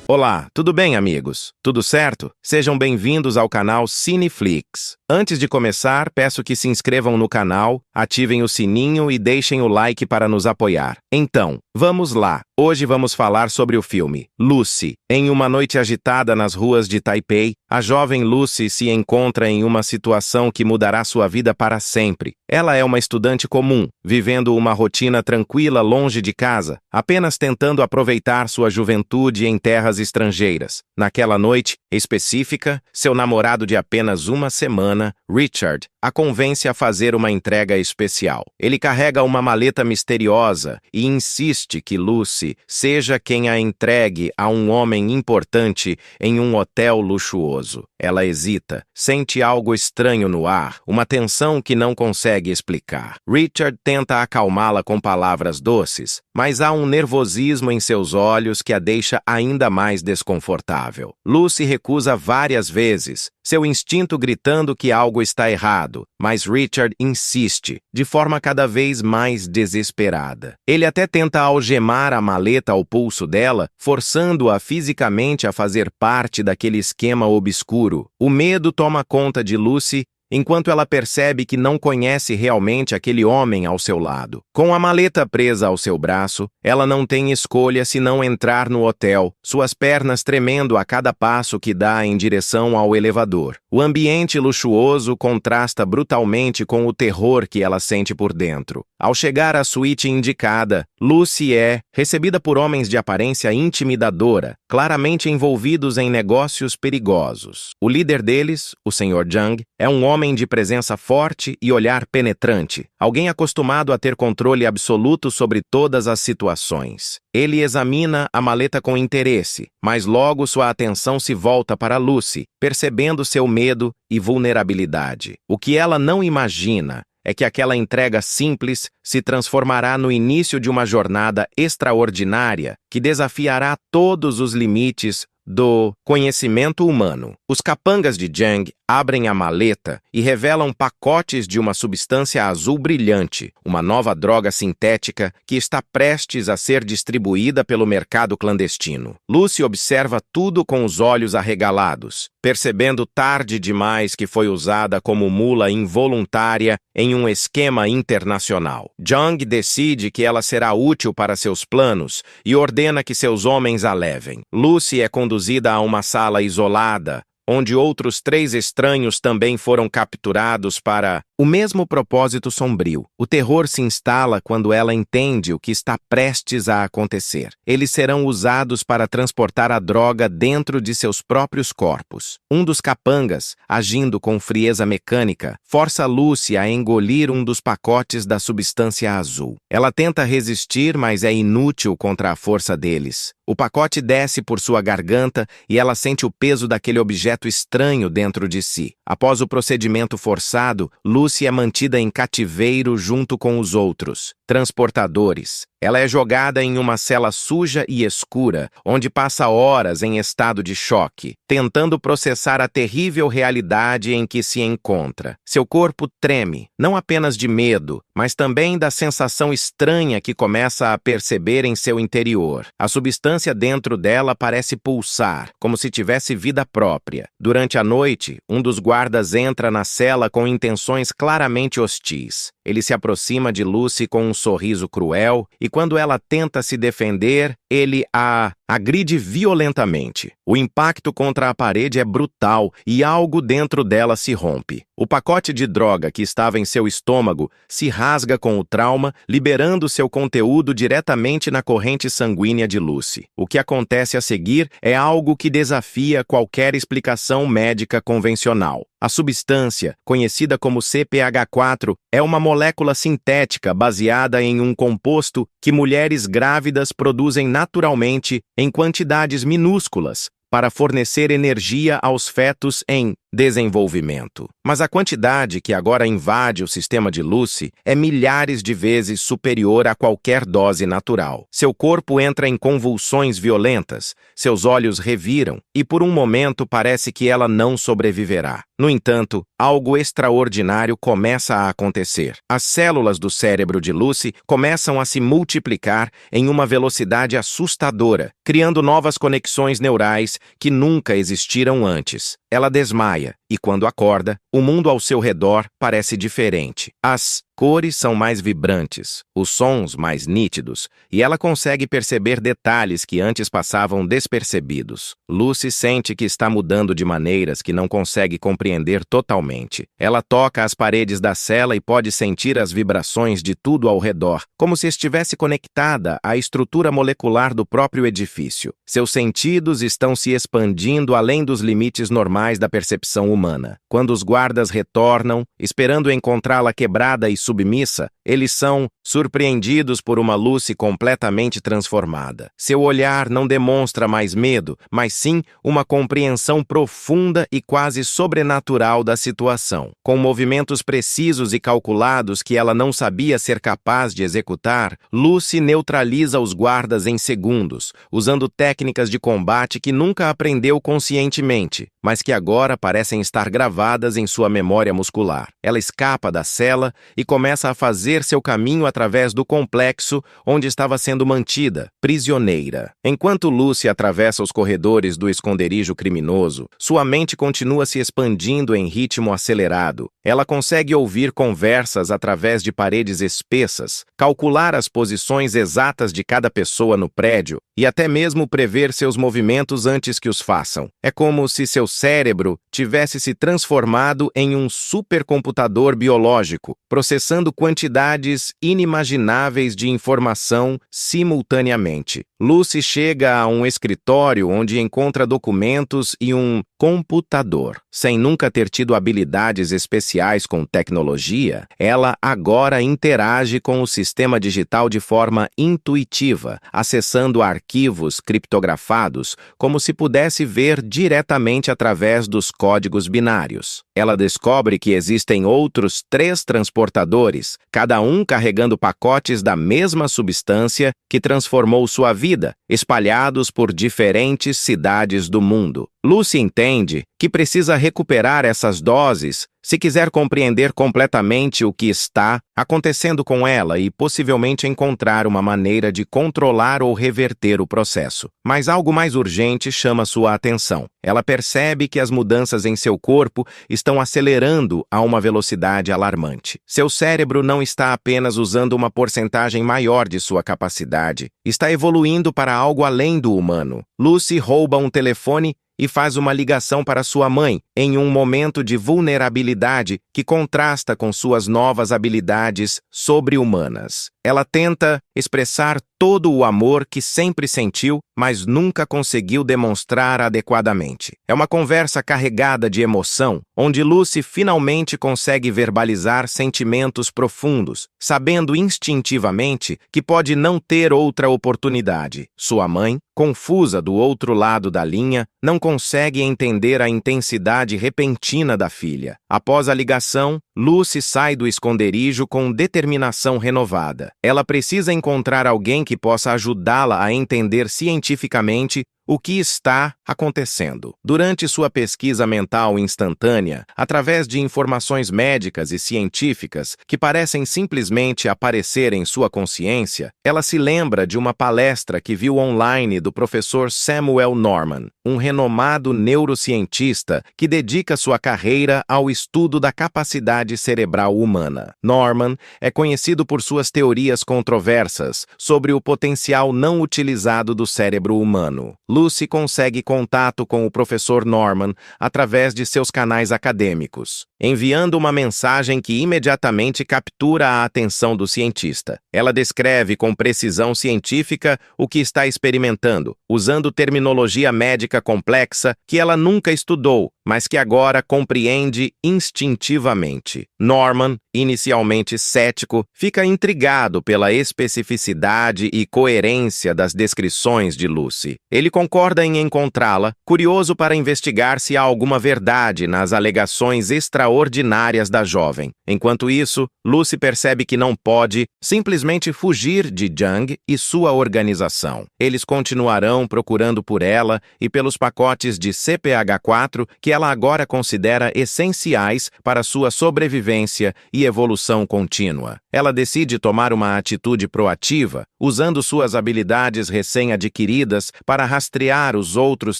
Olá, tudo bem, amigos? Tudo certo? Sejam bem-vindos ao canal Cineflix. Antes de começar, peço que se inscrevam no canal, ativem o sininho e deixem o like para nos apoiar. Então, vamos lá! Hoje vamos falar sobre o filme Lucy. Em uma noite agitada nas ruas de Taipei, a jovem Lucy se encontra em uma situação que mudará sua vida para sempre. Ela é uma estudante comum, vivendo uma rotina tranquila longe de casa, apenas tentando aproveitar sua juventude em terras estrangeiras. Naquela noite específica, seu namorado de apenas uma semana, Richard, a convence a fazer uma entrega especial. Ele carrega uma maleta misteriosa e insiste que Lucy seja quem a entregue a um homem importante em um hotel luxuoso. Ela hesita, sente algo estranho no ar, uma tensão que não consegue explicar. Richard tenta acalmá-la com palavras doces, mas há um nervosismo em seus olhos que a deixa ainda mais desconfortável. Lucy recusa várias vezes, seu instinto gritando que algo está errado, mas Richard insiste, de forma cada vez mais desesperada. Ele até tenta algemar a maleta ao pulso dela, forçando-a fisicamente a fazer parte daquele esquema obscuro. O medo toma conta de Lucy, enquanto ela percebe que não conhece realmente aquele homem ao seu lado. Com a maleta presa ao seu braço, ela não tem escolha senão entrar no hotel, suas pernas tremendo a cada passo que dá em direção ao elevador. O ambiente luxuoso contrasta brutalmente com o terror que ela sente por dentro. Ao chegar à suíte indicada, Lucy é recebida por homens de aparência intimidadora, claramente envolvidos em negócios perigosos. O líder deles, o Sr. Jung, é um homem de presença forte e olhar penetrante, alguém acostumado a ter controle absoluto sobre todas as situações. Ele examina a maleta com interesse, mas logo sua atenção se volta para Lucy, percebendo seu medo e vulnerabilidade. O que ela não imagina é que aquela entrega simples se transformará no início de uma jornada extraordinária que desafiará todos os limites do conhecimento humano. Os capangas de Jung abrem a maleta e revelam pacotes de uma substância azul brilhante, uma nova droga sintética que está prestes a ser distribuída pelo mercado clandestino. Lucy observa tudo com os olhos arregalados, percebendo tarde demais que foi usada como mula involuntária em um esquema internacional. Jung decide que ela será útil para seus planos e ordena que seus homens a levem. Lucy é conduzida a uma sala isolada, onde outros 3 estranhos também foram capturados para o mesmo propósito sombrio. O terror se instala quando ela entende o que está prestes a acontecer. Eles serão usados para transportar a droga dentro de seus próprios corpos. Um dos capangas, agindo com frieza mecânica, força Lucy a engolir um dos pacotes da substância azul. Ela tenta resistir, mas é inútil contra a força deles. O pacote desce por sua garganta e ela sente o peso daquele objeto estranho dentro de si. Após o procedimento forçado, Lucy é mantida em cativeiro junto com os outros transportadores. Ela é jogada em uma cela suja e escura, onde passa horas em estado de choque, tentando processar a terrível realidade em que se encontra. Seu corpo treme, não apenas de medo, mas também da sensação estranha que começa a perceber em seu interior. A substância dentro dela parece pulsar, como se tivesse vida própria. Durante a noite, um dos guardas entra na cela com intenções claramente hostis. Ele se aproxima de Lucy com um sorriso cruel e, quando ela tenta se defender, ele a agride violentamente. O impacto contra a parede é brutal e algo dentro dela se rompe. O pacote de droga que estava em seu estômago se rasga com o trauma, liberando seu conteúdo diretamente na corrente sanguínea de Lucy. O que acontece a seguir é algo que desafia qualquer explicação médica convencional. A substância, conhecida como CPH4, é uma molécula sintética baseada em um composto que mulheres grávidas produzem naturalmente em quantidades minúsculas para fornecer energia aos fetos em desenvolvimento. Mas a quantidade que agora invade o sistema de Lucy é milhares de vezes superior a qualquer dose natural. Seu corpo entra em convulsões violentas, seus olhos reviram e por um momento parece que ela não sobreviverá. No entanto, algo extraordinário começa a acontecer. As células do cérebro de Lucy começam a se multiplicar em uma velocidade assustadora, criando novas conexões neurais que nunca existiram antes. Ela desmaia e, quando acorda, o mundo ao seu redor parece diferente. As cores são mais vibrantes, os sons mais nítidos, e ela consegue perceber detalhes que antes passavam despercebidos. Lucy sente que está mudando de maneiras que não consegue compreender totalmente. Ela toca as paredes da cela e pode sentir as vibrações de tudo ao redor, como se estivesse conectada à estrutura molecular do próprio edifício. Seus sentidos estão se expandindo além dos limites normais da percepção humana. Quando os guardas retornam, esperando encontrá-la quebrada e submissa, eles são surpreendidos por uma Lucy completamente transformada. Seu olhar não demonstra mais medo, mas sim uma compreensão profunda e quase sobrenatural da situação. Com movimentos precisos e calculados que ela não sabia ser capaz de executar, Lucy neutraliza os guardas em segundos, usando técnicas de combate que nunca aprendeu conscientemente, mas que agora parecem estar gravadas em sua memória muscular. Ela escapa da cela e começa a fazer seu caminho através do complexo onde estava sendo mantida, prisioneira. Enquanto Lucy atravessa os corredores do esconderijo criminoso, sua mente continua se expandindo em ritmo acelerado. Ela consegue ouvir conversas através de paredes espessas, calcular as posições exatas de cada pessoa no prédio e até mesmo prever seus movimentos antes que os façam. É como se seu cérebro tivesse se transformado em um supercomputador biológico, processando quantidades inimagináveis de informação simultaneamente. Lucy chega a um escritório onde encontra documentos e um computador. Sem nunca ter tido habilidades especiais com tecnologia, ela agora interage com o sistema digital de forma intuitiva, acessando arquivos criptografados como se pudesse ver diretamente através dos códigos binários. Ela descobre que existem outros 3 transportadores, cada um carregando pacotes da mesma substância que transformou sua vida, espalhados por diferentes cidades do mundo. Lucy entende que precisa recuperar essas doses se quiser compreender completamente o que está acontecendo com ela e possivelmente encontrar uma maneira de controlar ou reverter o processo. Mas algo mais urgente chama sua atenção. Ela percebe que as mudanças em seu corpo estão acelerando a uma velocidade alarmante. Seu cérebro não está apenas usando uma porcentagem maior de sua capacidade, está evoluindo para algo além do humano. Lucy rouba um telefone e faz uma ligação para sua mãe em um momento de vulnerabilidade que contrasta com suas novas habilidades sobre-humanas. Ela tenta expressar todo o amor que sempre sentiu, mas nunca conseguiu demonstrar adequadamente. É uma conversa carregada de emoção, onde Lucy finalmente consegue verbalizar sentimentos profundos, sabendo instintivamente que pode não ter outra oportunidade. Sua mãe, confusa do outro lado da linha, não consegue entender a intensidade repentina da filha. Após a ligação, Lucy sai do esconderijo com determinação renovada. Ela precisa encontrar alguém que possa ajudá-la a entender cientificamente o que está acontecendo. Durante sua pesquisa mental instantânea, através de informações médicas e científicas que parecem simplesmente aparecer em sua consciência, ela se lembra de uma palestra que viu online do professor Samuel Norman, um renomado neurocientista que dedica sua carreira ao estudo da capacidade cerebral humana. Norman é conhecido por suas teorias controversas sobre o potencial não utilizado do cérebro humano. Lucy consegue contato com o professor Norman através de seus canais acadêmicos, enviando uma mensagem que imediatamente captura a atenção do cientista. Ela descreve com precisão científica o que está experimentando, usando terminologia médica complexa que ela nunca estudou, mas que agora compreende instintivamente. Norman, inicialmente cético, fica intrigado pela especificidade e coerência das descrições de Lucy. Ele concorda em encontrá-la, curioso para investigar se há alguma verdade nas alegações extraordinárias da jovem. Enquanto isso, Lucy percebe que não pode simplesmente fugir de Jung e sua organização. Eles continuarão procurando por ela e pelos pacotes de CPH4 que ela agora considera essenciais para sua sobrevivência e evolução contínua. Ela decide tomar uma atitude proativa, usando suas habilidades recém-adquiridas para rastrear os outros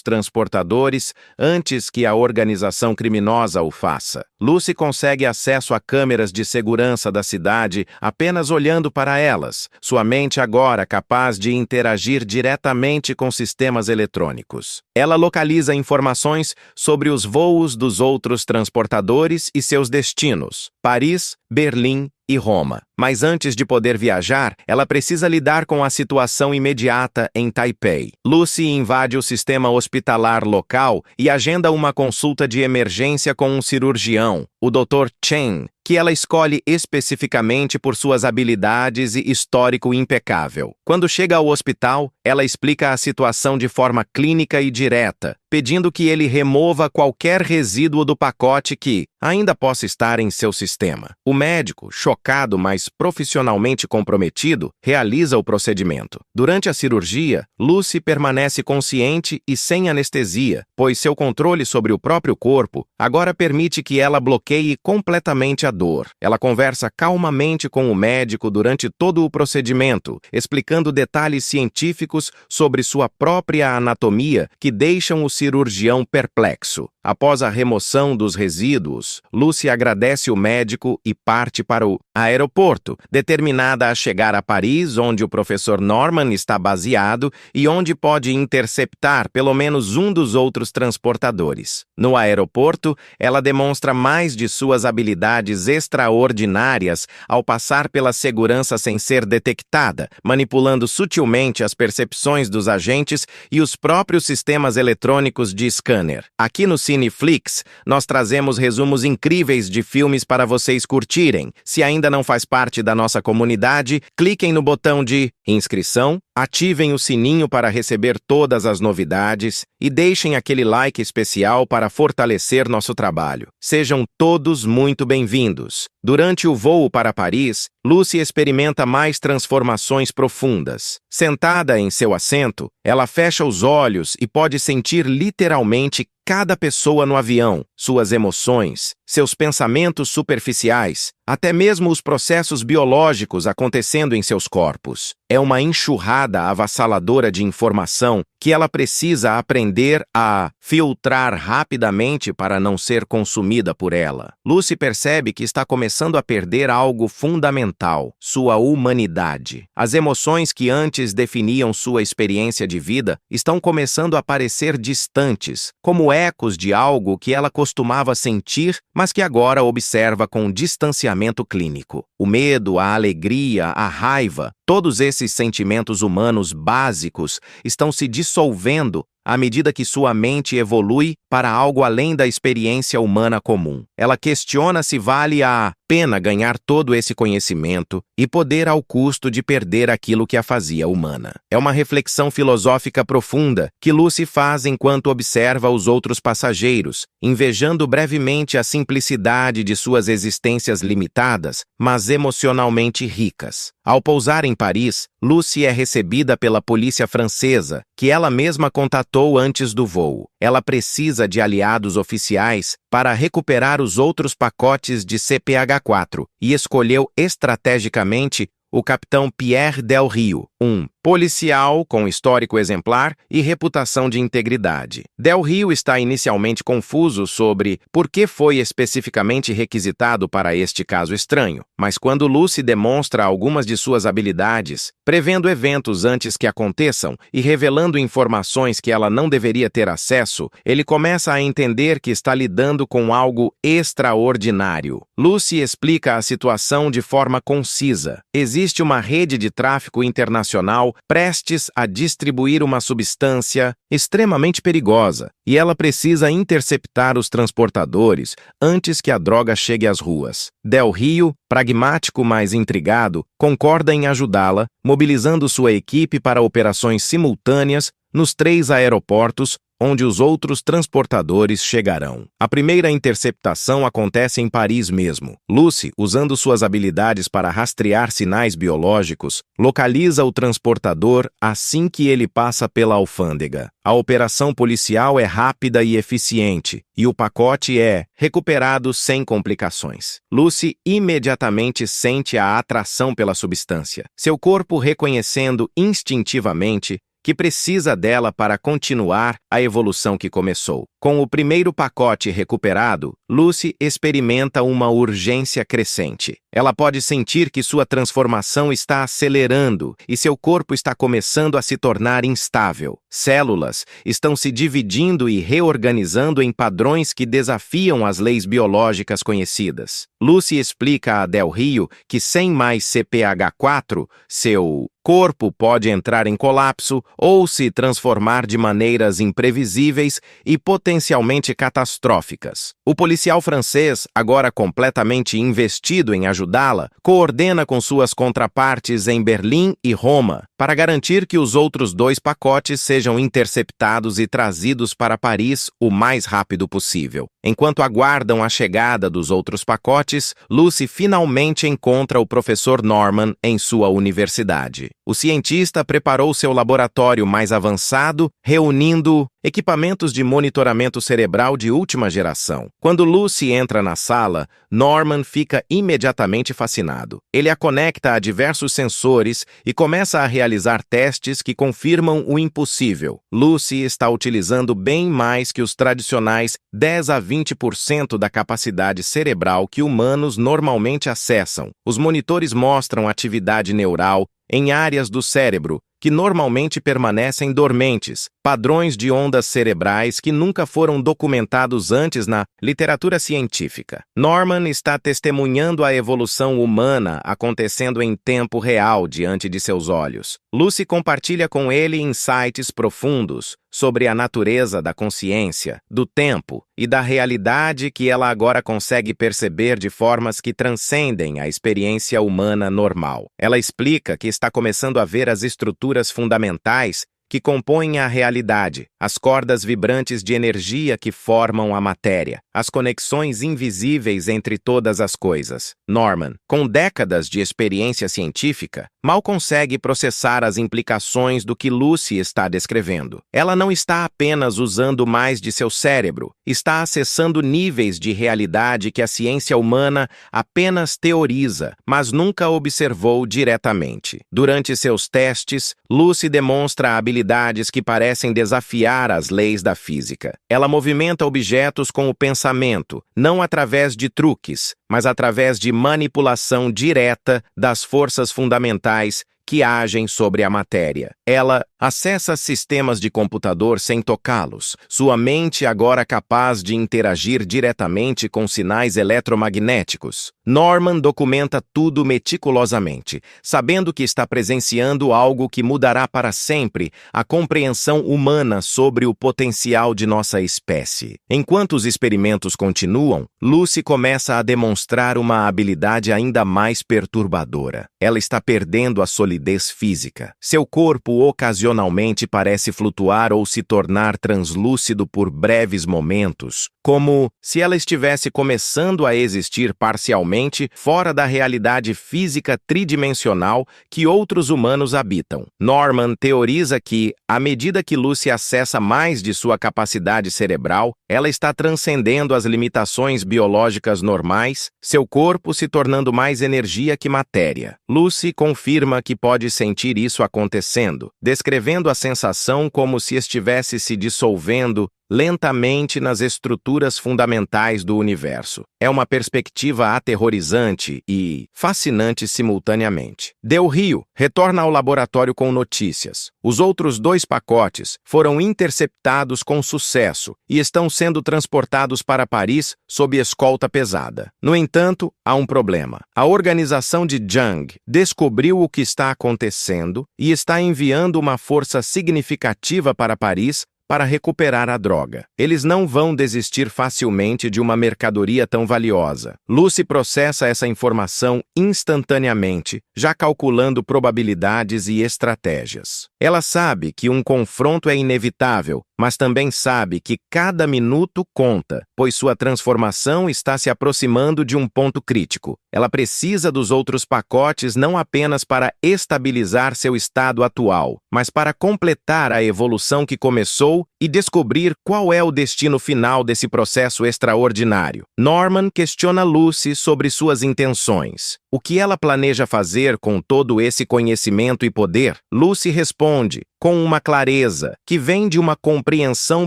transportadores antes que a organização criminosa o faça. Lucy consegue acesso a câmeras de segurança da cidade apenas olhando para elas, sua mente agora capaz de interagir diretamente com sistemas eletrônicos. Ela localiza informações sobre os voos dos outros transportadores e seus destinos: Paris, Berlim e Roma. Mas antes de poder viajar, ela precisa lidar com a situação imediata em Taipei. Lucy invade o sistema hospitalar local e agenda uma consulta de emergência com um cirurgião, o Dr. Chen, que ela escolhe especificamente por suas habilidades e histórico impecável. Quando chega ao hospital, ela explica a situação de forma clínica e direta, pedindo que ele remova qualquer resíduo do pacote que ainda possa estar em seu sistema. O médico, chocado, mas profissionalmente comprometido, realiza o procedimento. Durante a cirurgia, Lucy permanece consciente e sem anestesia, pois seu controle sobre o próprio corpo agora permite que ela bloqueie completamente a dor. Ela conversa calmamente com o médico durante todo o procedimento, explicando detalhes científicos sobre sua própria anatomia que deixam o cirurgião perplexo. Após a remoção dos resíduos, Lucy agradece o médico e parte para o aeroporto, determinada a chegar a Paris, onde o professor Norman está baseado e onde pode interceptar pelo menos um dos outros transportadores. No aeroporto, ela demonstra mais de suas habilidades extraordinárias ao passar pela segurança sem ser detectada, manipulando sutilmente as percepções dos agentes e os próprios sistemas eletrônicos de scanner. Aqui no Cineflix, nós trazemos resumos incríveis de filmes para vocês curtirem. Se ainda não faz parte da nossa comunidade, cliquem no botão de inscrição, ativem o sininho para receber todas as novidades e deixem aquele like especial para fortalecer nosso trabalho. Sejam todos muito bem-vindos. Durante o voo para Paris, Lucy experimenta mais transformações profundas. Sentada em seu assento, ela fecha os olhos e pode sentir literalmente cada pessoa no avião, suas emoções, seus pensamentos superficiais, até mesmo os processos biológicos acontecendo em seus corpos. É uma enxurrada avassaladora de informação que ela precisa aprender a filtrar rapidamente para não ser consumida por ela. Lucy percebe que está começando a perder algo fundamental: sua humanidade. As emoções que antes definiam sua experiência de vida estão começando a parecer distantes, como ecos de algo que ela costumava sentir, mas que agora observa com distanciamento clínico. O medo, a alegria, a raiva, todos esses sentimentos humanos básicos estão se dissolvendo à medida que sua mente evolui para algo além da experiência humana comum. Ela questiona se vale a pena ganhar todo esse conhecimento e poder ao custo de perder aquilo que a fazia humana. É uma reflexão filosófica profunda que Lucy faz enquanto observa os outros passageiros, invejando brevemente a simplicidade de suas existências limitadas, mas emocionalmente ricas. Ao pousar em Paris, Lucy é recebida pela polícia francesa, que ela mesma contatou antes do voo. Ela precisa de aliados oficiais para recuperar os outros pacotes de CPH4 e escolheu estrategicamente o capitão Pierre Del Rio, um policial com histórico exemplar e reputação de integridade. Del Rio está inicialmente confuso sobre por que foi especificamente requisitado para este caso estranho, mas quando Lucy demonstra algumas de suas habilidades, prevendo eventos antes que aconteçam e revelando informações que ela não deveria ter acesso, ele começa a entender que está lidando com algo extraordinário. Lucy explica a situação de forma concisa. Existe uma rede de tráfico internacional internacional prestes a distribuir uma substância extremamente perigosa, e ela precisa interceptar os transportadores antes que a droga chegue às ruas. Del Rio, pragmático mas intrigado, concorda em ajudá-la, mobilizando sua equipe para operações simultâneas nos 3 aeroportos onde os outros transportadores chegarão. A primeira interceptação acontece em Paris mesmo. Lucy, usando suas habilidades para rastrear sinais biológicos, localiza o transportador assim que ele passa pela alfândega. A operação policial é rápida e eficiente, e o pacote é recuperado sem complicações. Lucy imediatamente sente a atração pela substância, seu corpo reconhecendo instintivamente que precisa dela para continuar a evolução que começou. Com o primeiro pacote recuperado, Lucy experimenta uma urgência crescente. Ela pode sentir que sua transformação está acelerando e seu corpo está começando a se tornar instável. Células estão se dividindo e reorganizando em padrões que desafiam as leis biológicas conhecidas. Lucy explica a Del Rio que sem mais CPH4, seu corpo pode entrar em colapso ou se transformar de maneiras imprevisíveis e potencialmente catastróficas. O policial francês, agora completamente investido em ajudá-la, coordena com suas contrapartes em Berlim e Roma para garantir que os outros 2 pacotes sejam interceptados e trazidos para Paris o mais rápido possível. Enquanto aguardam a chegada dos outros pacotes, Lucy finalmente encontra o professor Norman em sua universidade. O cientista preparou seu laboratório mais avançado, reunindo equipamentos de monitoramento cerebral de última geração. Quando Lucy entra na sala, Norman fica imediatamente fascinado. Ele a conecta a diversos sensores e começa a realizar testes que confirmam o impossível. Lucy está utilizando bem mais que os tradicionais 10 a 20% da capacidade cerebral que humanos normalmente acessam. Os monitores mostram atividade neural em áreas do cérebro que normalmente permanecem dormentes, padrões de ondas cerebrais que nunca foram documentados antes na literatura científica. Norman está testemunhando a evolução humana acontecendo em tempo real diante de seus olhos. Lucy compartilha com ele insights profundos sobre a natureza da consciência, do tempo e da realidade que ela agora consegue perceber de formas que transcendem a experiência humana normal. Ela explica que está começando a ver as estruturas fundamentais que compõem a realidade, as cordas vibrantes de energia que formam a matéria, as conexões invisíveis entre todas as coisas. Norman, com décadas de experiência científica, mal consegue processar as implicações do que Lucy está descrevendo. Ela não está apenas usando mais de seu cérebro, está acessando níveis de realidade que a ciência humana apenas teoriza, mas nunca observou diretamente. Durante seus testes, Lucy demonstra habilidades que parecem desafiar as leis da física. Ela movimenta objetos com o pensamento, não através de truques, mas através de manipulação direta das forças fundamentais que agem sobre a matéria. Ela acessa sistemas de computador sem tocá-los, sua mente agora capaz de interagir diretamente com sinais eletromagnéticos. Norman documenta tudo meticulosamente, sabendo que está presenciando algo que mudará para sempre a compreensão humana sobre o potencial de nossa espécie. Enquanto os experimentos continuam, Lucy começa a demonstrar uma habilidade ainda mais perturbadora. Ela está perdendo a solidez física. Seu corpo ocasionalmente parece flutuar ou se tornar translúcido por breves momentos, como se ela estivesse começando a existir parcialmente fora da realidade física tridimensional que outros humanos habitam. Norman teoriza que, à medida que Lucy acessa mais de sua capacidade cerebral, ela está transcendendo as limitações biológicas normais, seu corpo se tornando mais energia que matéria. Lucy confirma que pode sentir isso acontecendo, descrevendo a sensação como se estivesse se dissolvendo lentamente nas estruturas fundamentais do universo. É uma perspectiva aterrorizante e fascinante simultaneamente. Del Rio retorna ao laboratório com notícias. Os outros 2 pacotes foram interceptados com sucesso e estão sendo transportados para Paris sob escolta pesada. No entanto, há um problema. A organização de Jung descobriu o que está acontecendo e está enviando uma força significativa para Paris para recuperar a droga. Eles não vão desistir facilmente de uma mercadoria tão valiosa. Lucy processa essa informação instantaneamente, já calculando probabilidades e estratégias. Ela sabe que um confronto é inevitável, mas também sabe que cada minuto conta, pois sua transformação está se aproximando de um ponto crítico. Ela precisa dos outros pacotes não apenas para estabilizar seu estado atual, mas para completar a evolução que começou e descobrir qual é o destino final desse processo extraordinário. Norman questiona Lucy sobre suas intenções. O que ela planeja fazer com todo esse conhecimento e poder? Lucy responde, com uma clareza que vem de uma compreensão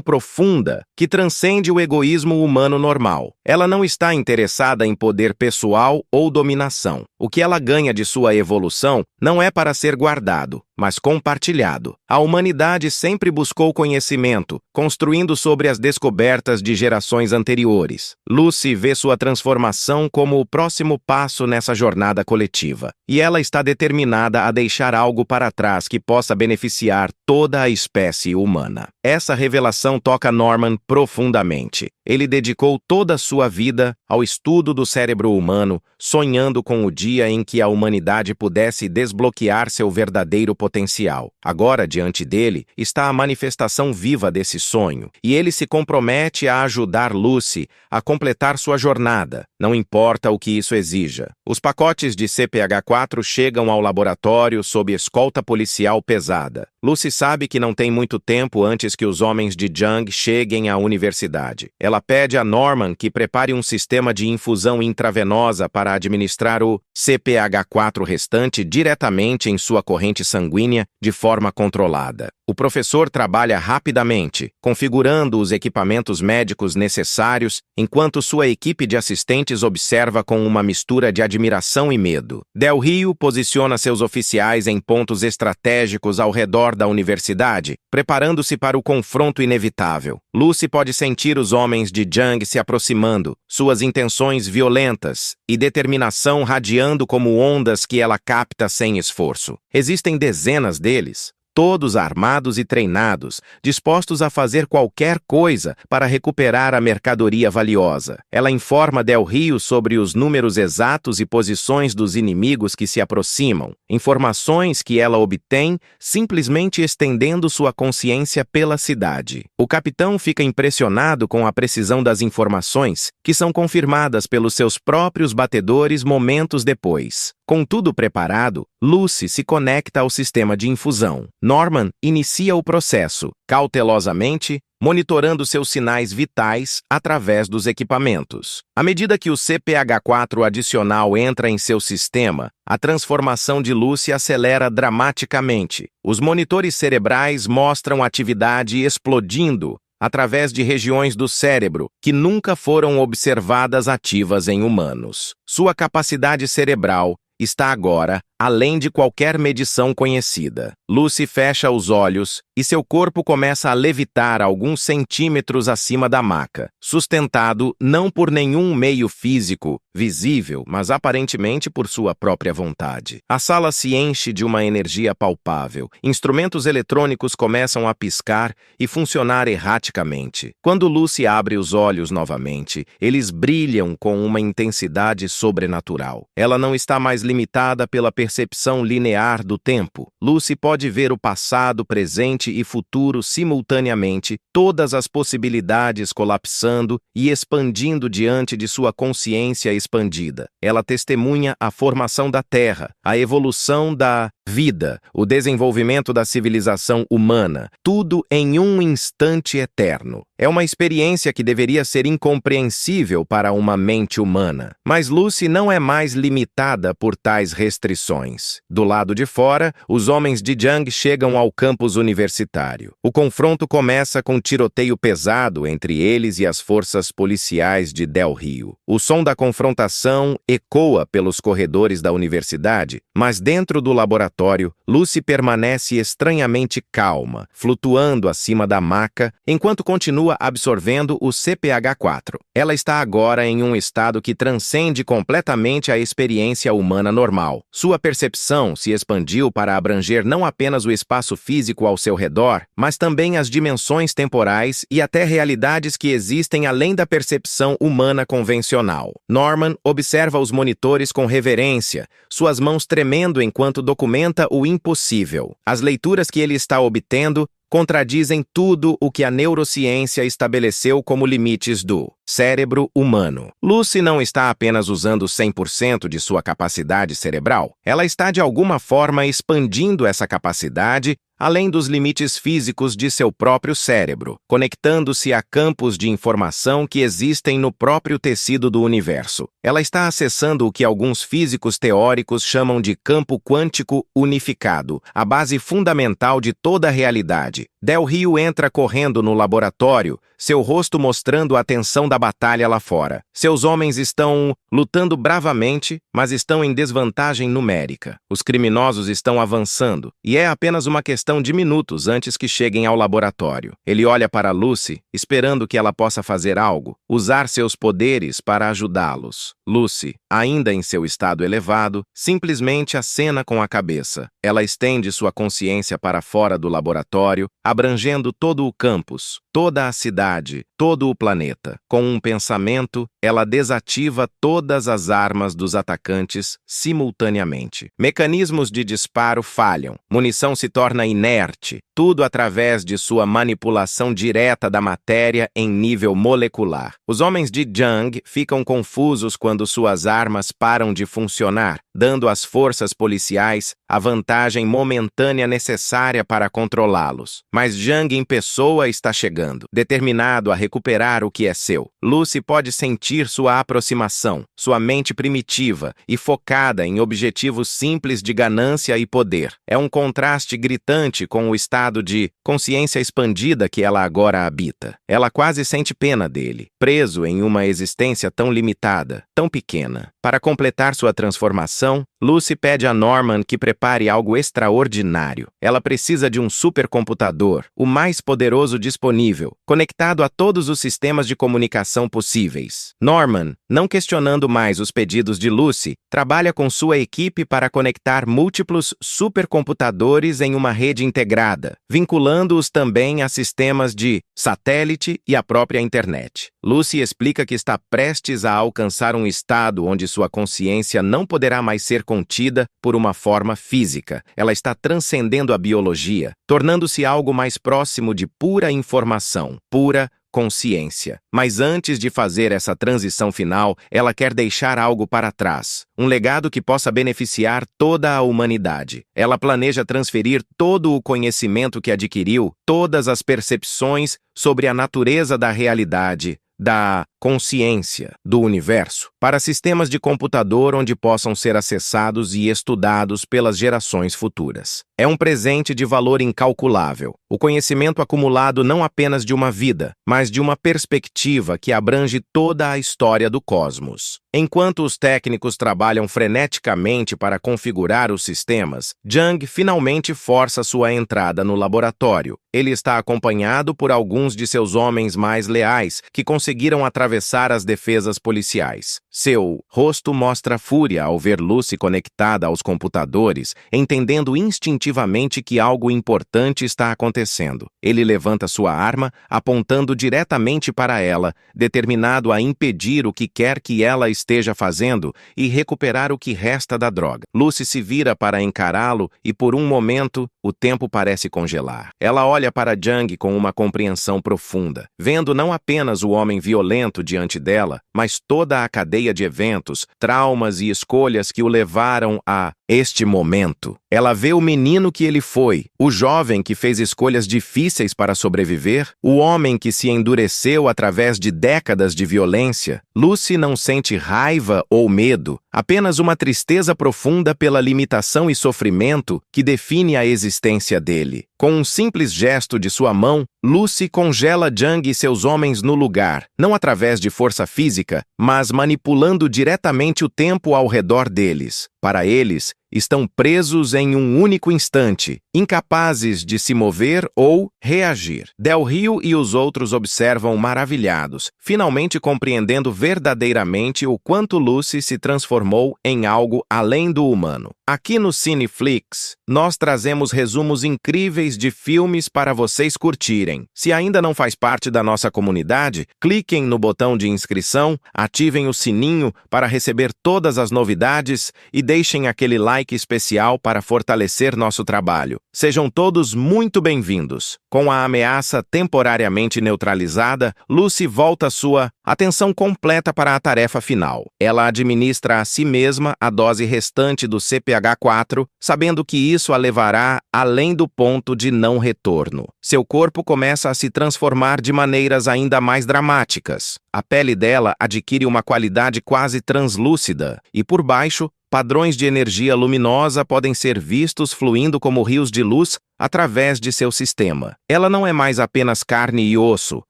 profunda que transcende o egoísmo humano normal. Ela não está interessada em poder pessoal ou dominação. O que ela ganha de sua evolução não é para ser guardado, mas compartilhado. A humanidade sempre buscou conhecimento, construindo sobre as descobertas de gerações anteriores. Lucy vê sua transformação como o próximo passo nessa jornada coletiva, e ela está determinada a deixar algo para trás que possa beneficiar toda a espécie humana. Essa revelação toca Norman profundamente. Ele dedicou toda a sua vida ao estudo do cérebro humano, sonhando com o dia em que a humanidade pudesse desbloquear seu verdadeiro potencial. Agora, diante dele, está a manifestação viva desse sonho, e ele se compromete a ajudar Lucy a completar sua jornada, não importa o que isso exija. Os pacotes de CPH-4 chegam ao laboratório sob escolta policial pesada. Lucy sabe que não tem muito tempo antes que os homens de Jung cheguem à universidade. Ela pede a Norman que prepare um sistema de infusão intravenosa para administrar o CPH-4 restante diretamente em sua corrente sanguínea de forma controlada. O professor trabalha rapidamente, configurando os equipamentos médicos necessários, enquanto sua equipe de assistentes observa com uma mistura de admiração e medo. Del Rio posiciona seus oficiais em pontos estratégicos ao redor da universidade, preparando-se para o confronto inevitável. Lucy pode sentir os homens de Jung se aproximando, suas intenções violentas e determinação radiando como ondas que ela capta sem esforço. Existem dezenas deles, todos armados e treinados, dispostos a fazer qualquer coisa para recuperar a mercadoria valiosa. Ela informa Del Rio sobre os números exatos e posições dos inimigos que se aproximam, informações que ela obtém simplesmente estendendo sua consciência pela cidade. O capitão fica impressionado com a precisão das informações, que são confirmadas pelos seus próprios batedores momentos depois. Com tudo preparado, Lucy se conecta ao sistema de infusão. Norman inicia o processo, cautelosamente, monitorando seus sinais vitais através dos equipamentos. À medida que o CPH-4 adicional entra em seu sistema, a transformação de Lucy acelera dramaticamente. Os monitores cerebrais mostram atividade explodindo através de regiões do cérebro que nunca foram observadas ativas em humanos. Sua capacidade cerebral está agora além de qualquer medição conhecida. Lucy fecha os olhos e seu corpo começa a levitar alguns centímetros acima da maca, sustentado não por nenhum meio físico visível, mas aparentemente por sua própria vontade. A sala se enche de uma energia palpável. Instrumentos eletrônicos começam a piscar e funcionar erraticamente. Quando Lucy abre os olhos novamente, eles brilham com uma intensidade sobrenatural. Ela não está mais limitada pela percepção linear do tempo. Lucy pode ver o passado, presente e futuro simultaneamente, todas as possibilidades colapsando e expandindo diante de sua consciência expandida. Ela testemunha a formação da Terra, a evolução da vida, o desenvolvimento da civilização humana, tudo em um instante eterno. É uma experiência que deveria ser incompreensível para uma mente humana. Mas Lucy não é mais limitada por tais restrições. Do lado de fora, os homens de Jung chegam ao campus universitário. O confronto começa com tiroteio pesado entre eles e as forças policiais de Del Rio. O som da confrontação ecoa pelos corredores da universidade, mas dentro do laboratório, Lucy permanece estranhamente calma, flutuando acima da maca, enquanto continua absorvendo o CPH-4. Ela está agora em um estado que transcende completamente a experiência humana normal. Sua percepção se expandiu para abranger não apenas o espaço físico ao seu redor, mas também as dimensões temporais e até realidades que existem além da percepção humana convencional. Norman observa os monitores com reverência, suas mãos tremendo enquanto documenta o impossível. As leituras que ele está obtendo contradizem tudo o que a neurociência estabeleceu como limites do cérebro humano. Lucy não está apenas usando 100% de sua capacidade cerebral, ela está de alguma forma expandindo essa capacidade além dos limites físicos de seu próprio cérebro, conectando-se a campos de informação que existem no próprio tecido do universo. Ela está acessando o que alguns físicos teóricos chamam de campo quântico unificado, a base fundamental de toda a realidade. Del Rio entra correndo no laboratório, seu rosto mostrando a tensão da batalha lá fora. Seus homens estão lutando bravamente, mas estão em desvantagem numérica. Os criminosos estão avançando, e é apenas uma questão de minutos antes que cheguem ao laboratório. Ele olha para Lucy, esperando que ela possa fazer algo, usar seus poderes para ajudá-los. Lucy, ainda em seu estado elevado, simplesmente acena com a cabeça. Ela estende sua consciência para fora do laboratório, abrangendo todo o campus, toda a cidade, todo o planeta. Com um pensamento, ela desativa todas as armas dos atacantes simultaneamente. Mecanismos de disparo falham, munição se torna inerte, tudo através de sua manipulação direta da matéria em nível molecular. Os homens de Jung ficam confusos quando suas armas param de funcionar, dando às forças policiais a vantagem momentânea necessária para controlá-los. Mas Jung em pessoa está chegando, determinado a recuperar o que é seu. Lucy pode sentir sua aproximação, sua mente primitiva e focada em objetivos simples de ganância e poder. É um contraste gritante com o estado de consciência expandida que ela agora habita. Ela quase sente pena dele, preso em uma existência tão limitada, tão pequena. Para completar sua transformação, Lucy pede a Norman que prepare algo extraordinário. Ela precisa de um supercomputador, o mais poderoso disponível, conectado a todos os sistemas de comunicação possíveis. Norman, não questionando mais os pedidos de Lucy, trabalha com sua equipe para conectar múltiplos supercomputadores em uma rede integrada, vinculando-os também a sistemas de satélite e a própria internet. Lucy explica que está prestes a alcançar um estado onde sua consciência não poderá mais ser contida por uma forma física. Ela está transcendendo a biologia, tornando-se algo mais próximo de pura informação, pura consciência. Mas antes de fazer essa transição final, ela quer deixar algo para trás, um legado que possa beneficiar toda a humanidade. Ela planeja transferir todo o conhecimento que adquiriu, todas as percepções sobre a natureza da realidade, da consciência, do universo, para sistemas de computador onde possam ser acessados e estudados pelas gerações futuras. É um presente de valor incalculável. O conhecimento acumulado não apenas de uma vida, mas de uma perspectiva que abrange toda a história do cosmos. Enquanto os técnicos trabalham freneticamente para configurar os sistemas, Jung finalmente força sua entrada no laboratório. Ele está acompanhado por alguns de seus homens mais leais, que conseguiram atravessar as defesas policiais. Seu rosto mostra fúria ao ver Lucy conectada aos computadores, entendendo instintivamente que algo importante está acontecendo. Ele levanta sua arma, apontando diretamente para ela, determinado a impedir o que quer que ela esteja fazendo e recuperar o que resta da droga. Lucy se vira para encará-lo e, por um momento, o tempo parece congelar. Ela olha para Jung com uma compreensão profunda, vendo não apenas o homem violento diante dela, mas toda a cadeia de eventos, traumas e escolhas que o levaram a este momento. Ela vê o menino que ele foi, o jovem que fez escolhas difíceis para sobreviver, o homem que se endureceu através de décadas de violência. Lucy não sente raiva ou medo, apenas uma tristeza profunda pela limitação e sofrimento que define a existência dele. Com um simples gesto de sua mão, Lucy congela Jung e seus homens no lugar, não através de força física, mas manipulando diretamente o tempo ao redor deles. Para eles, estão presos em um único instante, incapazes de se mover ou reagir. Del Rio e os outros observam maravilhados, finalmente compreendendo verdadeiramente o quanto Lucy se transformou em algo além do humano. Aqui no Cineflix, nós trazemos resumos incríveis de filmes para vocês curtirem. Se ainda não faz parte da nossa comunidade, cliquem no botão de inscrição, ativem o sininho para receber todas as novidades e deixem aquele like especial para fortalecer nosso trabalho. Sejam todos muito bem-vindos. Com a ameaça temporariamente neutralizada, Lucy volta sua atenção completa para a tarefa final. Ela administra a si mesma a dose restante do CPH-4, sabendo que isso a levará além do ponto de não retorno. Seu corpo começa a se transformar de maneiras ainda mais dramáticas. A pele dela adquire uma qualidade quase translúcida e, por baixo, padrões de energia luminosa podem ser vistos fluindo como rios de luz através de seu sistema. Ela não é mais apenas carne e osso,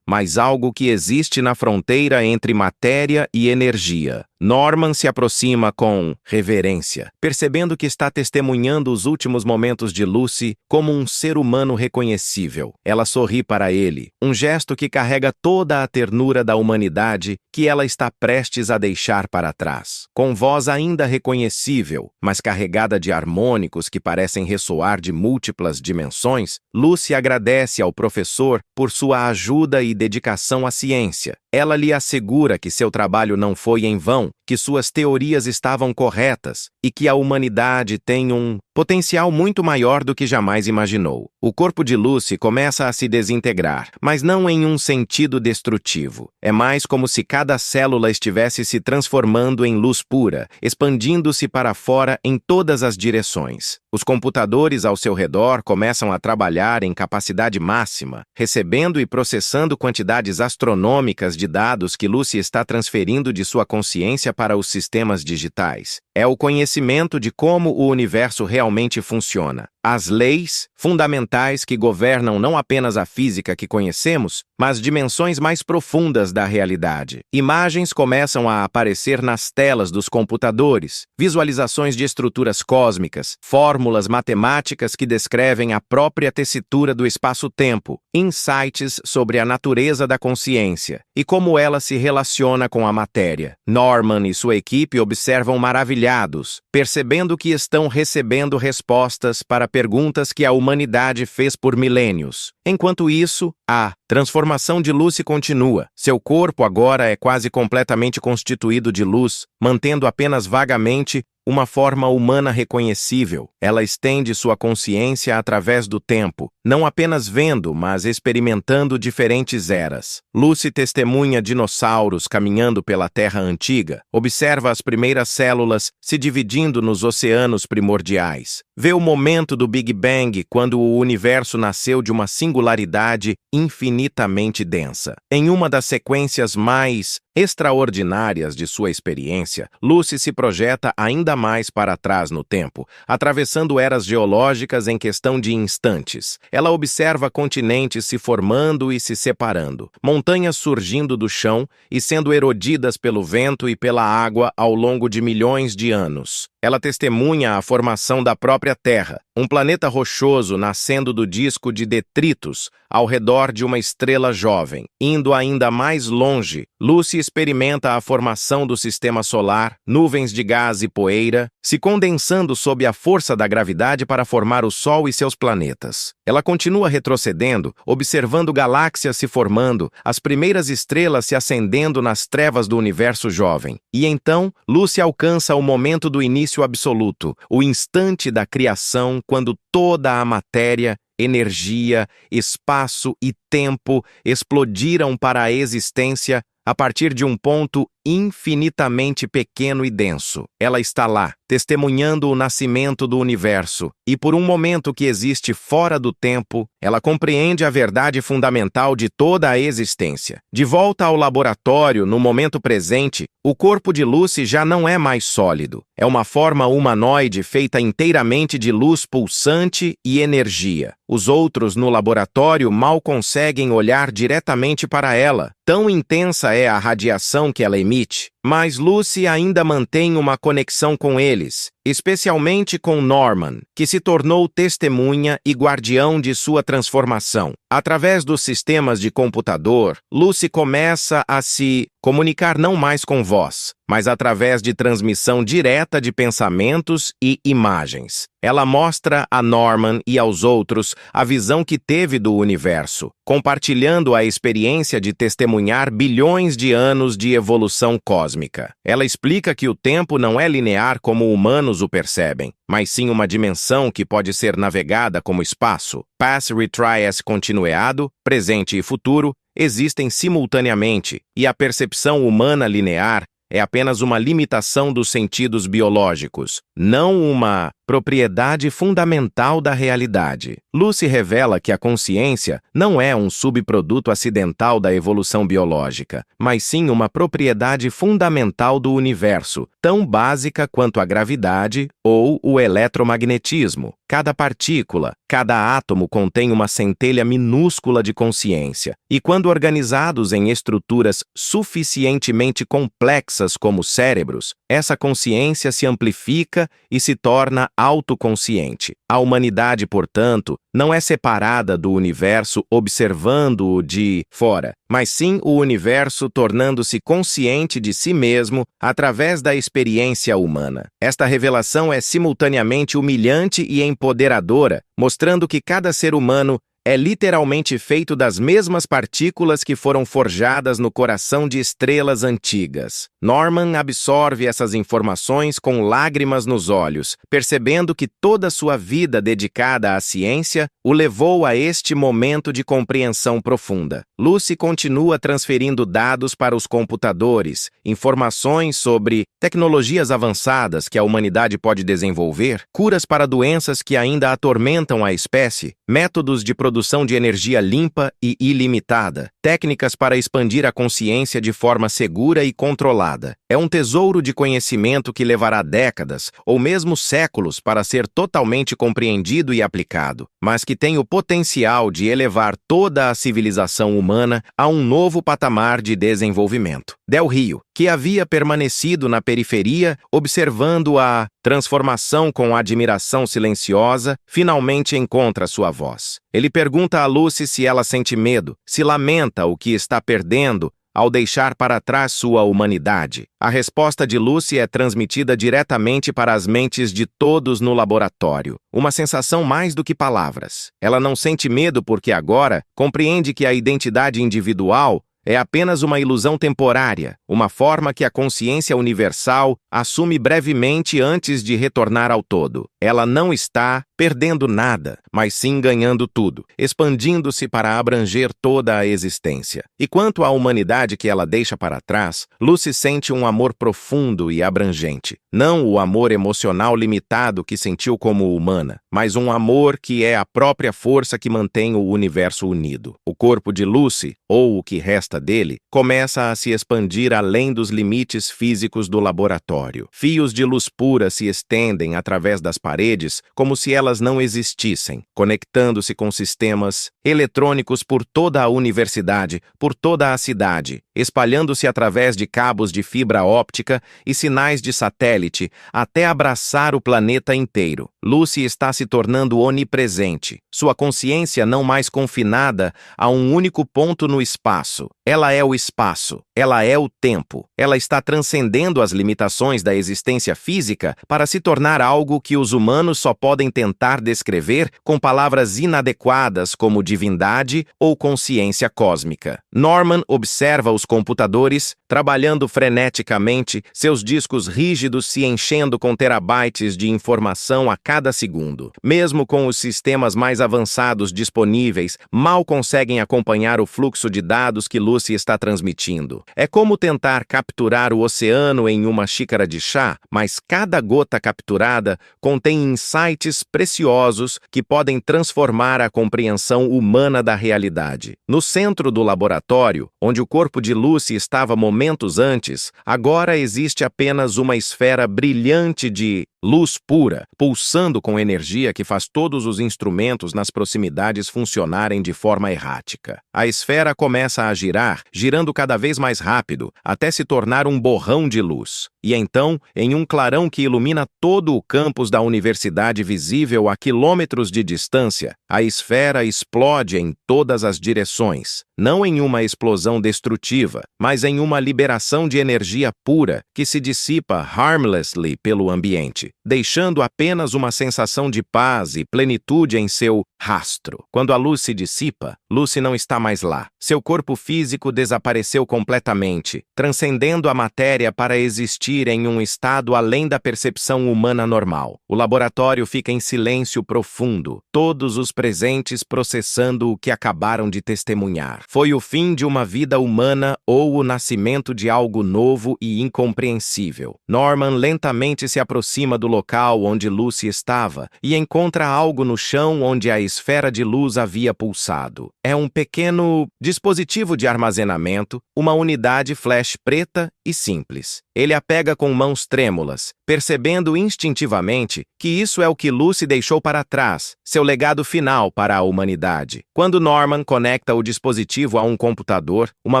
mas algo que existe na fronteira entre matéria e energia. Norman se aproxima com reverência, percebendo que está testemunhando os últimos momentos de Lucy como um ser humano reconhecível. Ela sorri para ele, um gesto que carrega toda a ternura da humanidade que ela está prestes a deixar para trás. Com voz ainda reconhecível, mas carregada de harmônicos que parecem ressoar de múltiplas dimensões, Lucy agradece ao professor por sua ajuda e dedicação à ciência. Ela lhe assegura que seu trabalho não foi em vão, que suas teorias estavam corretas e que a humanidade tem um potencial muito maior do que jamais imaginou. O corpo de Lucy começa a se desintegrar, mas não em um sentido destrutivo. É mais como se cada célula estivesse se transformando em luz pura, expandindo-se para fora em todas as direções. Os computadores ao seu redor começam a trabalhar em capacidade máxima, recebendo e processando quantidades astronômicas de dados que Lucy está transferindo de sua consciência para os sistemas digitais. É o conhecimento de como o universo realmente funciona. As leis fundamentais que governam não apenas a física que conhecemos, mas dimensões mais profundas da realidade. Imagens começam a aparecer nas telas dos computadores, visualizações de estruturas cósmicas, fórmulas matemáticas que descrevem a própria tessitura do espaço-tempo, insights sobre a natureza da consciência e como ela se relaciona com a matéria. Norman e sua equipe observam maravilhados, percebendo que estão recebendo respostas para perguntas que a humanidade fez por milênios. Enquanto isso, a transformação de Lucy continua. Seu corpo agora é quase completamente constituído de luz, mantendo apenas vagamente uma forma humana reconhecível. Ela estende sua consciência através do tempo, não apenas vendo, mas experimentando diferentes eras. Lucy testemunha dinossauros caminhando pela Terra antiga, observa as primeiras células se dividindo nos oceanos primordiais. Vê o momento do Big Bang, quando o universo nasceu de uma singularidade infinitamente densa. Em uma das sequências mais extraordinárias de sua experiência, Lucy se projeta ainda mais para trás no tempo, atravessando eras geológicas em questão de instantes. Ela observa continentes se formando e se separando, montanhas surgindo do chão e sendo erodidas pelo vento e pela água ao longo de milhões de anos. Ela testemunha a formação da própria Terra, um planeta rochoso nascendo do disco de detritos ao redor de uma estrela jovem. Indo ainda mais longe, Lucy experimenta a formação do sistema solar, nuvens de gás e poeira, se condensando sob a força da gravidade para formar o Sol e seus planetas. Ela continua retrocedendo, observando galáxias se formando, as primeiras estrelas se acendendo nas trevas do universo jovem. E então, Lucy alcança o momento do início absoluto, o instante da criação, quando toda a matéria, energia, espaço e tempo explodiram para a existência a partir de um ponto infinitamente pequeno e denso. Ela está lá, testemunhando o nascimento do universo, e por um momento que existe fora do tempo, ela compreende a verdade fundamental de toda a existência. De volta ao laboratório, no momento presente, o corpo de Lucy já não é mais sólido. É uma forma humanoide feita inteiramente de luz pulsante e energia. Os outros no laboratório mal conseguem olhar diretamente para ela. Tão intensa é a radiação que ela emite, mas Lucy ainda mantém uma conexão com eles, especialmente com Norman, que se tornou testemunha e guardião de sua transformação. Através dos sistemas de computador, Lucy começa a se comunicar não mais com voz, mas através de transmissão direta de pensamentos e imagens. Ela mostra a Norman e aos outros a visão que teve do universo, compartilhando a experiência de testemunhar bilhões de anos de evolução cósmica. Ela explica que o tempo não é linear como humanos o percebem, mas sim uma dimensão que pode ser navegada como espaço. Past, retry, continuado, presente e futuro existem simultaneamente, e a percepção humana linear é apenas uma limitação dos sentidos biológicos, não uma propriedade fundamental da realidade. Lucy revela que a consciência não é um subproduto acidental da evolução biológica, mas sim uma propriedade fundamental do universo, tão básica quanto a gravidade ou o eletromagnetismo. Cada partícula, cada átomo contém uma centelha minúscula de consciência, e quando organizados em estruturas suficientemente complexas como cérebros, essa consciência se amplifica e se torna autoconsciente. A humanidade, portanto, não é separada do universo observando-o de fora, mas sim o universo tornando-se consciente de si mesmo através da experiência humana. Esta revelação é simultaneamente humilhante e empoderadora, mostrando que cada ser humano é literalmente feito das mesmas partículas que foram forjadas no coração de estrelas antigas. Norman absorve essas informações com lágrimas nos olhos, percebendo que toda sua vida dedicada à ciência o levou a este momento de compreensão profunda. Lucy continua transferindo dados para os computadores, informações sobre tecnologias avançadas que a humanidade pode desenvolver, curas para doenças que ainda atormentam a espécie, métodos de produção de energia limpa e ilimitada, técnicas para expandir a consciência de forma segura e controlada. É um tesouro de conhecimento que levará décadas, ou mesmo séculos, para ser totalmente compreendido e aplicado, mas que tem o potencial de elevar toda a civilização humana a um novo patamar de desenvolvimento. Del Rio, que havia permanecido na periferia, observando a transformação com admiração silenciosa, finalmente encontra sua voz. Ele pergunta a Lucy se ela sente medo, se lamenta o que está perdendo ao deixar para trás sua humanidade. A resposta de Lucy é transmitida diretamente para as mentes de todos no laboratório. Uma sensação mais do que palavras. Ela não sente medo porque agora compreende que a identidade individual é apenas uma ilusão temporária, uma forma que a consciência universal assume brevemente antes de retornar ao todo. Ela não está perdendo nada, mas sim ganhando tudo, expandindo-se para abranger toda a existência. E quanto à humanidade que ela deixa para trás, Lucy sente um amor profundo e abrangente. Não o amor emocional limitado que sentiu como humana, mas um amor que é a própria força que mantém o universo unido. O corpo de Lucy, ou o que resta dele, começa a se expandir além dos limites físicos do laboratório. Fios de luz pura se estendem através das paredes como se elas não existissem, conectando-se com sistemas eletrônicos por toda a universidade, por toda a cidade, espalhando-se através de cabos de fibra óptica e sinais de satélite até abraçar o planeta inteiro. Lucy está se tornando onipresente, sua consciência não mais confinada a um único ponto no espaço. Ela é o espaço, ela é o tempo. Ela está transcendendo as limitações da existência física para se tornar algo que os humanos só podem tentar descrever com palavras inadequadas como divindade ou consciência cósmica. Norman observa os computadores, trabalhando freneticamente, seus discos rígidos se enchendo com terabytes de informação a cada segundo. Mesmo com os sistemas mais avançados disponíveis, mal conseguem acompanhar o fluxo de dados que Lucy está transmitindo. É como tentar capturar o oceano em uma xícara de chá, mas cada gota capturada contém insights preciosos que podem transformar a compreensão humana da realidade. No centro do laboratório, onde o corpo de Lucy estava momentos antes, agora existe apenas uma esfera brilhante de luz pura, pulsando com energia que faz todos os instrumentos nas proximidades funcionarem de forma errática. A esfera começa a girar, girando cada vez mais rápido, até se tornar um borrão de luz. E então, em um clarão que ilumina todo o campus da universidade visível a quilômetros de distância, a esfera explode em todas as direções, não em uma explosão destrutiva, mas em uma liberação de energia pura que se dissipa harmlessly pelo ambiente, deixando apenas uma sensação de paz e plenitude em seu rastro. Quando a luz se dissipa, Lucy não está mais lá. Seu corpo físico desapareceu completamente, transcendendo a matéria para existir em um estado além da percepção humana normal. O laboratório fica em silêncio profundo, todos os presentes processando o que acabaram de testemunhar. Foi o fim de uma vida humana ou o nascimento de algo novo e incompreensível. Norman lentamente se aproxima do local onde Lucy estava e encontra algo no chão onde a esfera de luz havia pulsado. É um pequeno dispositivo de armazenamento, uma unidade flash preta e simples. Ele a pega com mãos trêmulas, percebendo instintivamente que isso é o que Lucy deixou para trás, seu legado final para a humanidade. Quando Norman conecta o dispositivo a um computador, uma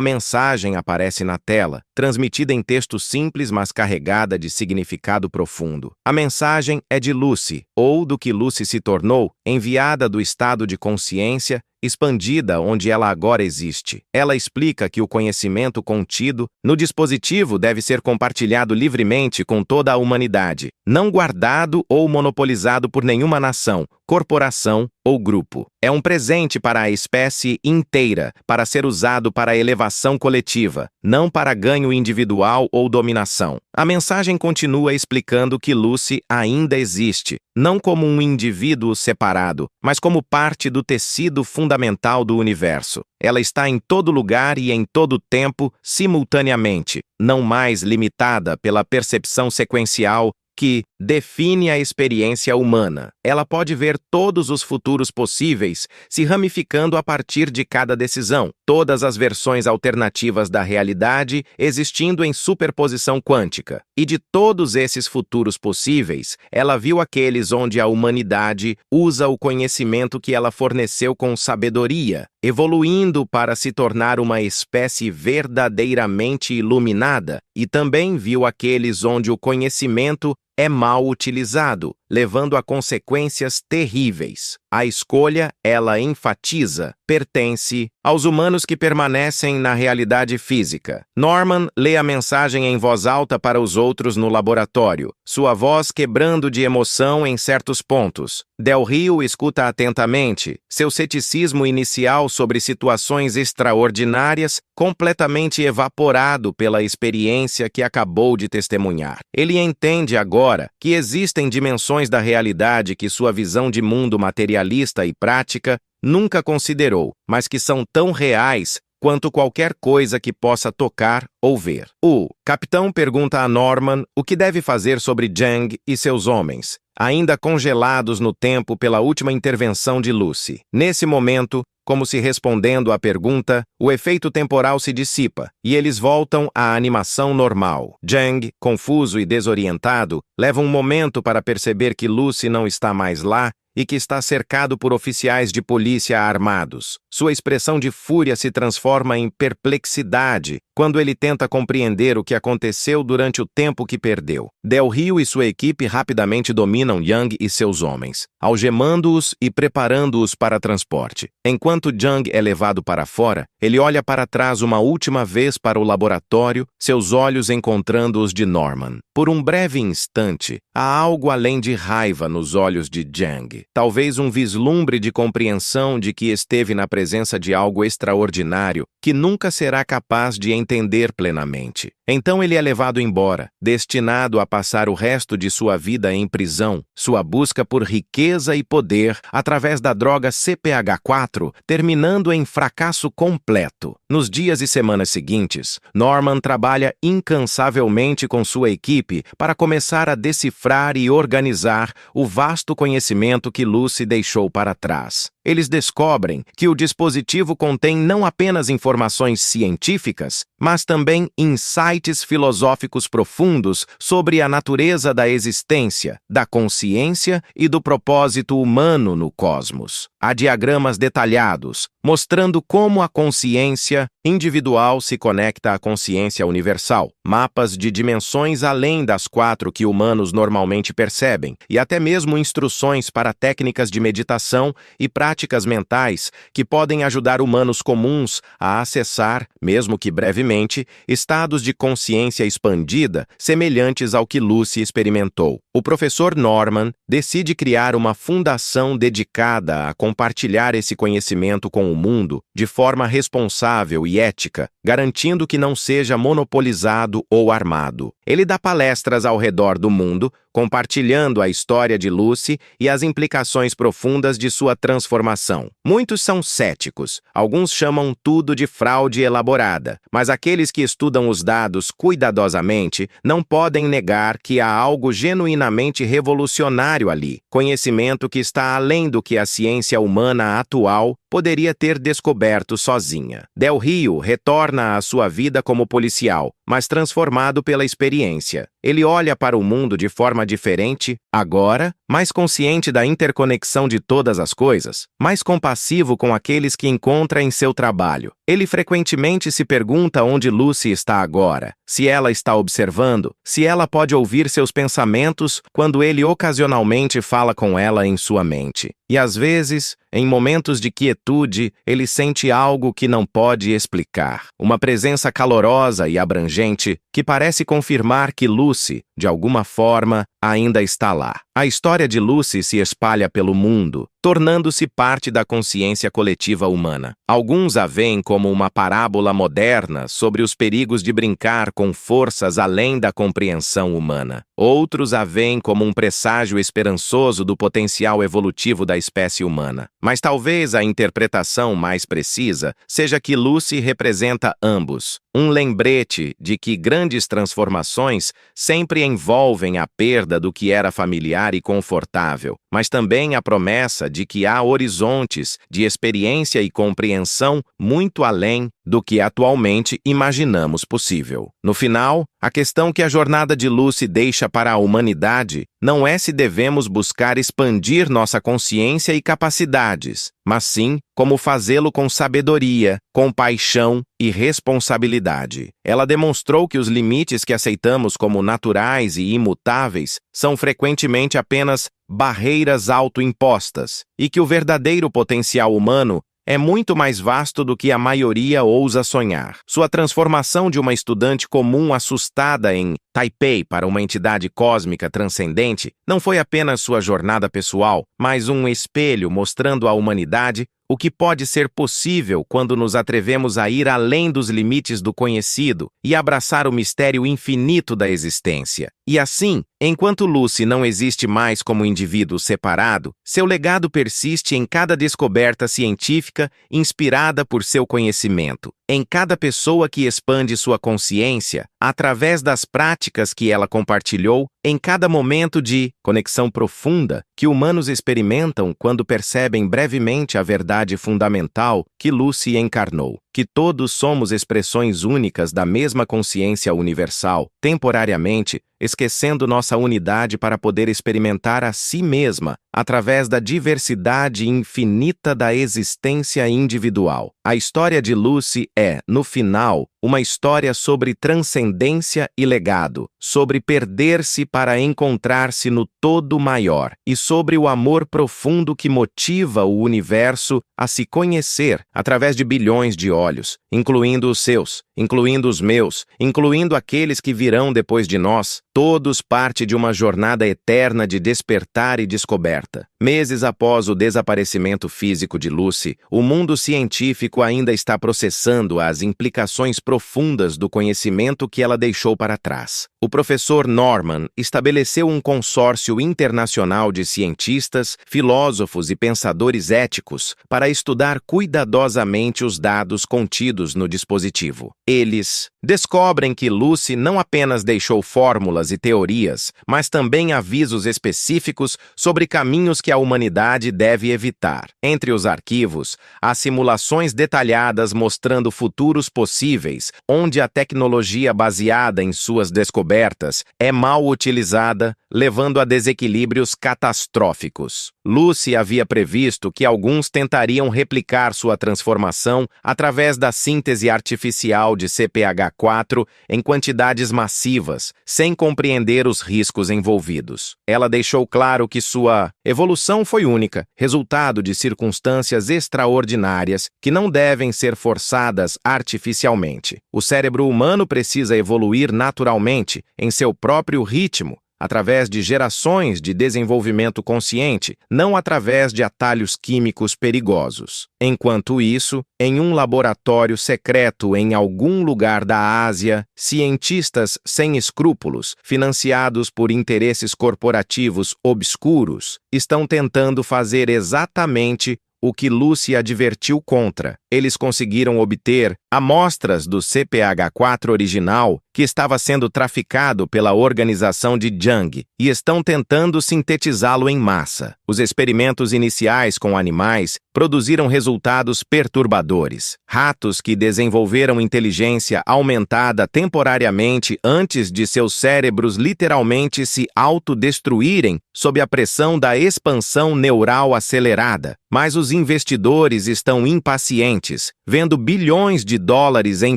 mensagem aparece na tela, transmitida em texto simples, mas carregada de significado profundo. A mensagem é de Lucy, ou do que Lucy se tornou, enviada do estado de consciência expandida onde ela agora existe. Ela explica que o conhecimento contido no dispositivo deve ser compartilhado livremente com toda a humanidade, não guardado ou monopolizado por nenhuma nação, corporação ou grupo. É um presente para a espécie inteira, para ser usado para elevação coletiva, não para ganho individual ou dominação. A mensagem continua explicando que Lucy ainda existe, não como um indivíduo separado, mas como parte do tecido fundamental do universo. Ela está em todo lugar e em todo tempo, simultaneamente, não mais limitada pela percepção sequencial que define a experiência humana. Ela pode ver todos os futuros possíveis se ramificando a partir de cada decisão, todas as versões alternativas da realidade existindo em superposição quântica. E de todos esses futuros possíveis, ela viu aqueles onde a humanidade usa o conhecimento que ela forneceu com sabedoria, evoluindo para se tornar uma espécie verdadeiramente iluminada, e também viu aqueles onde o conhecimento é mal utilizado, levando a consequências terríveis. A escolha, ela enfatiza, pertence aos humanos que permanecem na realidade física. Norman lê a mensagem em voz alta para os outros no laboratório, sua voz quebrando de emoção em certos pontos. Del Rio escuta atentamente, seu ceticismo inicial sobre situações extraordinárias completamente evaporado pela experiência que acabou de testemunhar. Ele entende agora que existem dimensões da realidade que sua visão de mundo materialista e prática nunca considerou, mas que são tão reais quanto qualquer coisa que possa tocar ou ver. O capitão pergunta a Norman o que deve fazer sobre Jang e seus homens, ainda congelados no tempo pela última intervenção de Lucy. Nesse momento, como se respondendo à pergunta, o efeito temporal se dissipa e eles voltam à animação normal. Jang, confuso e desorientado, leva um momento para perceber que Lucy não está mais lá e que está cercado por oficiais de polícia armados. Sua expressão de fúria se transforma em perplexidade quando ele tenta compreender o que aconteceu durante o tempo que perdeu. Del Rio e sua equipe rapidamente dominam Yang e seus homens, algemando-os e preparando-os para transporte. Enquanto Yang é levado para fora, ele olha para trás uma última vez para o laboratório, seus olhos encontrando os de Norman. Por um breve instante, há algo além de raiva nos olhos de Yang. Talvez um vislumbre de compreensão de que esteve na presença de algo extraordinário que nunca será capaz de entender plenamente. Então ele é levado embora, destinado a passar o resto de sua vida em prisão. Sua busca por riqueza e poder através da droga CPH4, terminando em fracasso completo. Nos dias e semanas seguintes, Norman trabalha incansavelmente com sua equipe para começar a decifrar e organizar o vasto conhecimento que Lucy deixou para trás. Eles descobrem que o dispositivo contém não apenas informações científicas, mas também insights filosóficos profundos sobre a natureza da existência, da consciência e do propósito humano no cosmos. Há diagramas detalhados, mostrando como a consciência individual se conecta à consciência universal, mapas de dimensões além das 4 que humanos normalmente percebem, e até mesmo instruções para técnicas de meditação e práticas mentais que podem ajudar humanos comuns a acessar, mesmo que brevemente, estados de consciência expandida semelhantes ao que Lucy experimentou. O professor Norman decide criar uma fundação dedicada a compartilhar esse conhecimento com o mundo de forma responsável e ética, garantindo que não seja monopolizado ou armado. Ele dá palestras ao redor do mundo, compartilhando a história de Lucy e as implicações profundas de sua transformação. Muitos são céticos, alguns chamam tudo de fraude elaborada, mas aqueles que estudam os dados cuidadosamente não podem negar que há algo genuinamente revolucionário ali, conhecimento que está além do que a ciência humana atual poderia ter descoberto sozinha. Del Rio retorna à sua vida como policial, mas transformado pela experiência. Ele olha para o mundo de forma diferente, agora, mais consciente da interconexão de todas as coisas, mais compassivo com aqueles que encontra em seu trabalho. Ele frequentemente se pergunta onde Lucy está agora, se ela está observando, se ela pode ouvir seus pensamentos quando ele ocasionalmente fala com ela em sua mente. E às vezes, em momentos de quietude, ele sente algo que não pode explicar. Uma presença calorosa e abrangente que parece confirmar que Lucy, de alguma forma, ainda está lá. A história de Lucy se espalha pelo mundo, tornando-se parte da consciência coletiva humana. Alguns a veem como uma parábola moderna sobre os perigos de brincar com forças além da compreensão humana. Outros a veem como um presságio esperançoso do potencial evolutivo da espécie humana. Mas talvez a interpretação mais precisa seja que Lucy representa ambos. Um lembrete de que grandes transformações sempre envolvem a perda do que era familiar e confortável, mas também a promessa de que há horizontes de experiência e compreensão muito além do que atualmente imaginamos possível. No final, a questão que a jornada de Lucy deixa para a humanidade não é se devemos buscar expandir nossa consciência e capacidades, mas sim como fazê-lo com sabedoria, compaixão e responsabilidade. Ela demonstrou que os limites que aceitamos como naturais e imutáveis são frequentemente apenas barreiras autoimpostas e que o verdadeiro potencial humano é muito mais vasto do que a maioria ousa sonhar. Sua transformação de uma estudante comum assustada em Taipei para uma entidade cósmica transcendente não foi apenas sua jornada pessoal, mas um espelho mostrando à humanidade o que pode ser possível quando nos atrevemos a ir além dos limites do conhecido e abraçar o mistério infinito da existência. E assim, enquanto Lucy não existe mais como indivíduo separado, seu legado persiste em cada descoberta científica inspirada por seu conhecimento, em cada pessoa que expande sua consciência, através das práticas que ela compartilhou, em cada momento de conexão profunda que humanos experimentam quando percebem brevemente a verdade fundamental que Lucy encarnou, que todos somos expressões únicas da mesma consciência universal, temporariamente, esquecendo nossa unidade para poder experimentar a si mesma através da diversidade infinita da existência individual. A história de Lucy é, no final, uma história sobre transcendência e legado, sobre perder-se para encontrar-se no todo maior e sobre o amor profundo que motiva o universo a se conhecer através de bilhões de olhos, incluindo os seus, incluindo os meus, incluindo aqueles que virão depois de nós, todos parte de uma jornada eterna de despertar e descoberta. Meses após o desaparecimento físico de Lucy, o mundo científico ainda está processando as implicações profundas do conhecimento que ela deixou para trás. O professor Norman estabeleceu um consórcio internacional de cientistas, filósofos e pensadores éticos para estudar cuidadosamente os dados contidos no dispositivo. Eles descobrem que Lucy não apenas deixou fórmulas e teorias, mas também avisos específicos sobre caminhos que a humanidade deve evitar. Entre os arquivos, há simulações detalhadas mostrando futuros possíveis, onde a tecnologia baseada em suas descobertas é mal utilizada, levando a desequilíbrios catastróficos. Lucy havia previsto que alguns tentariam replicar sua transformação através da síntese artificial de CPH4 em quantidades massivas, sem compreender os riscos envolvidos. Ela deixou claro que sua evolução foi única, resultado de circunstâncias extraordinárias que não devem ser forçadas artificialmente. O cérebro humano precisa evoluir naturalmente, em seu próprio ritmo, através de gerações de desenvolvimento consciente, não através de atalhos químicos perigosos. Enquanto isso, em um laboratório secreto em algum lugar da Ásia, cientistas sem escrúpulos, financiados por interesses corporativos obscuros, estão tentando fazer exatamente o que Lucy advertiu contra. Eles conseguiram obter amostras do CPH4 original que estava sendo traficado pela organização de Jung e estão tentando sintetizá-lo em massa. Os experimentos iniciais com animais produziram resultados perturbadores. Ratos que desenvolveram inteligência aumentada temporariamente antes de seus cérebros literalmente se autodestruírem sob a pressão da expansão neural acelerada. Mas os investidores estão impacientes, vendo bilhões de dólares em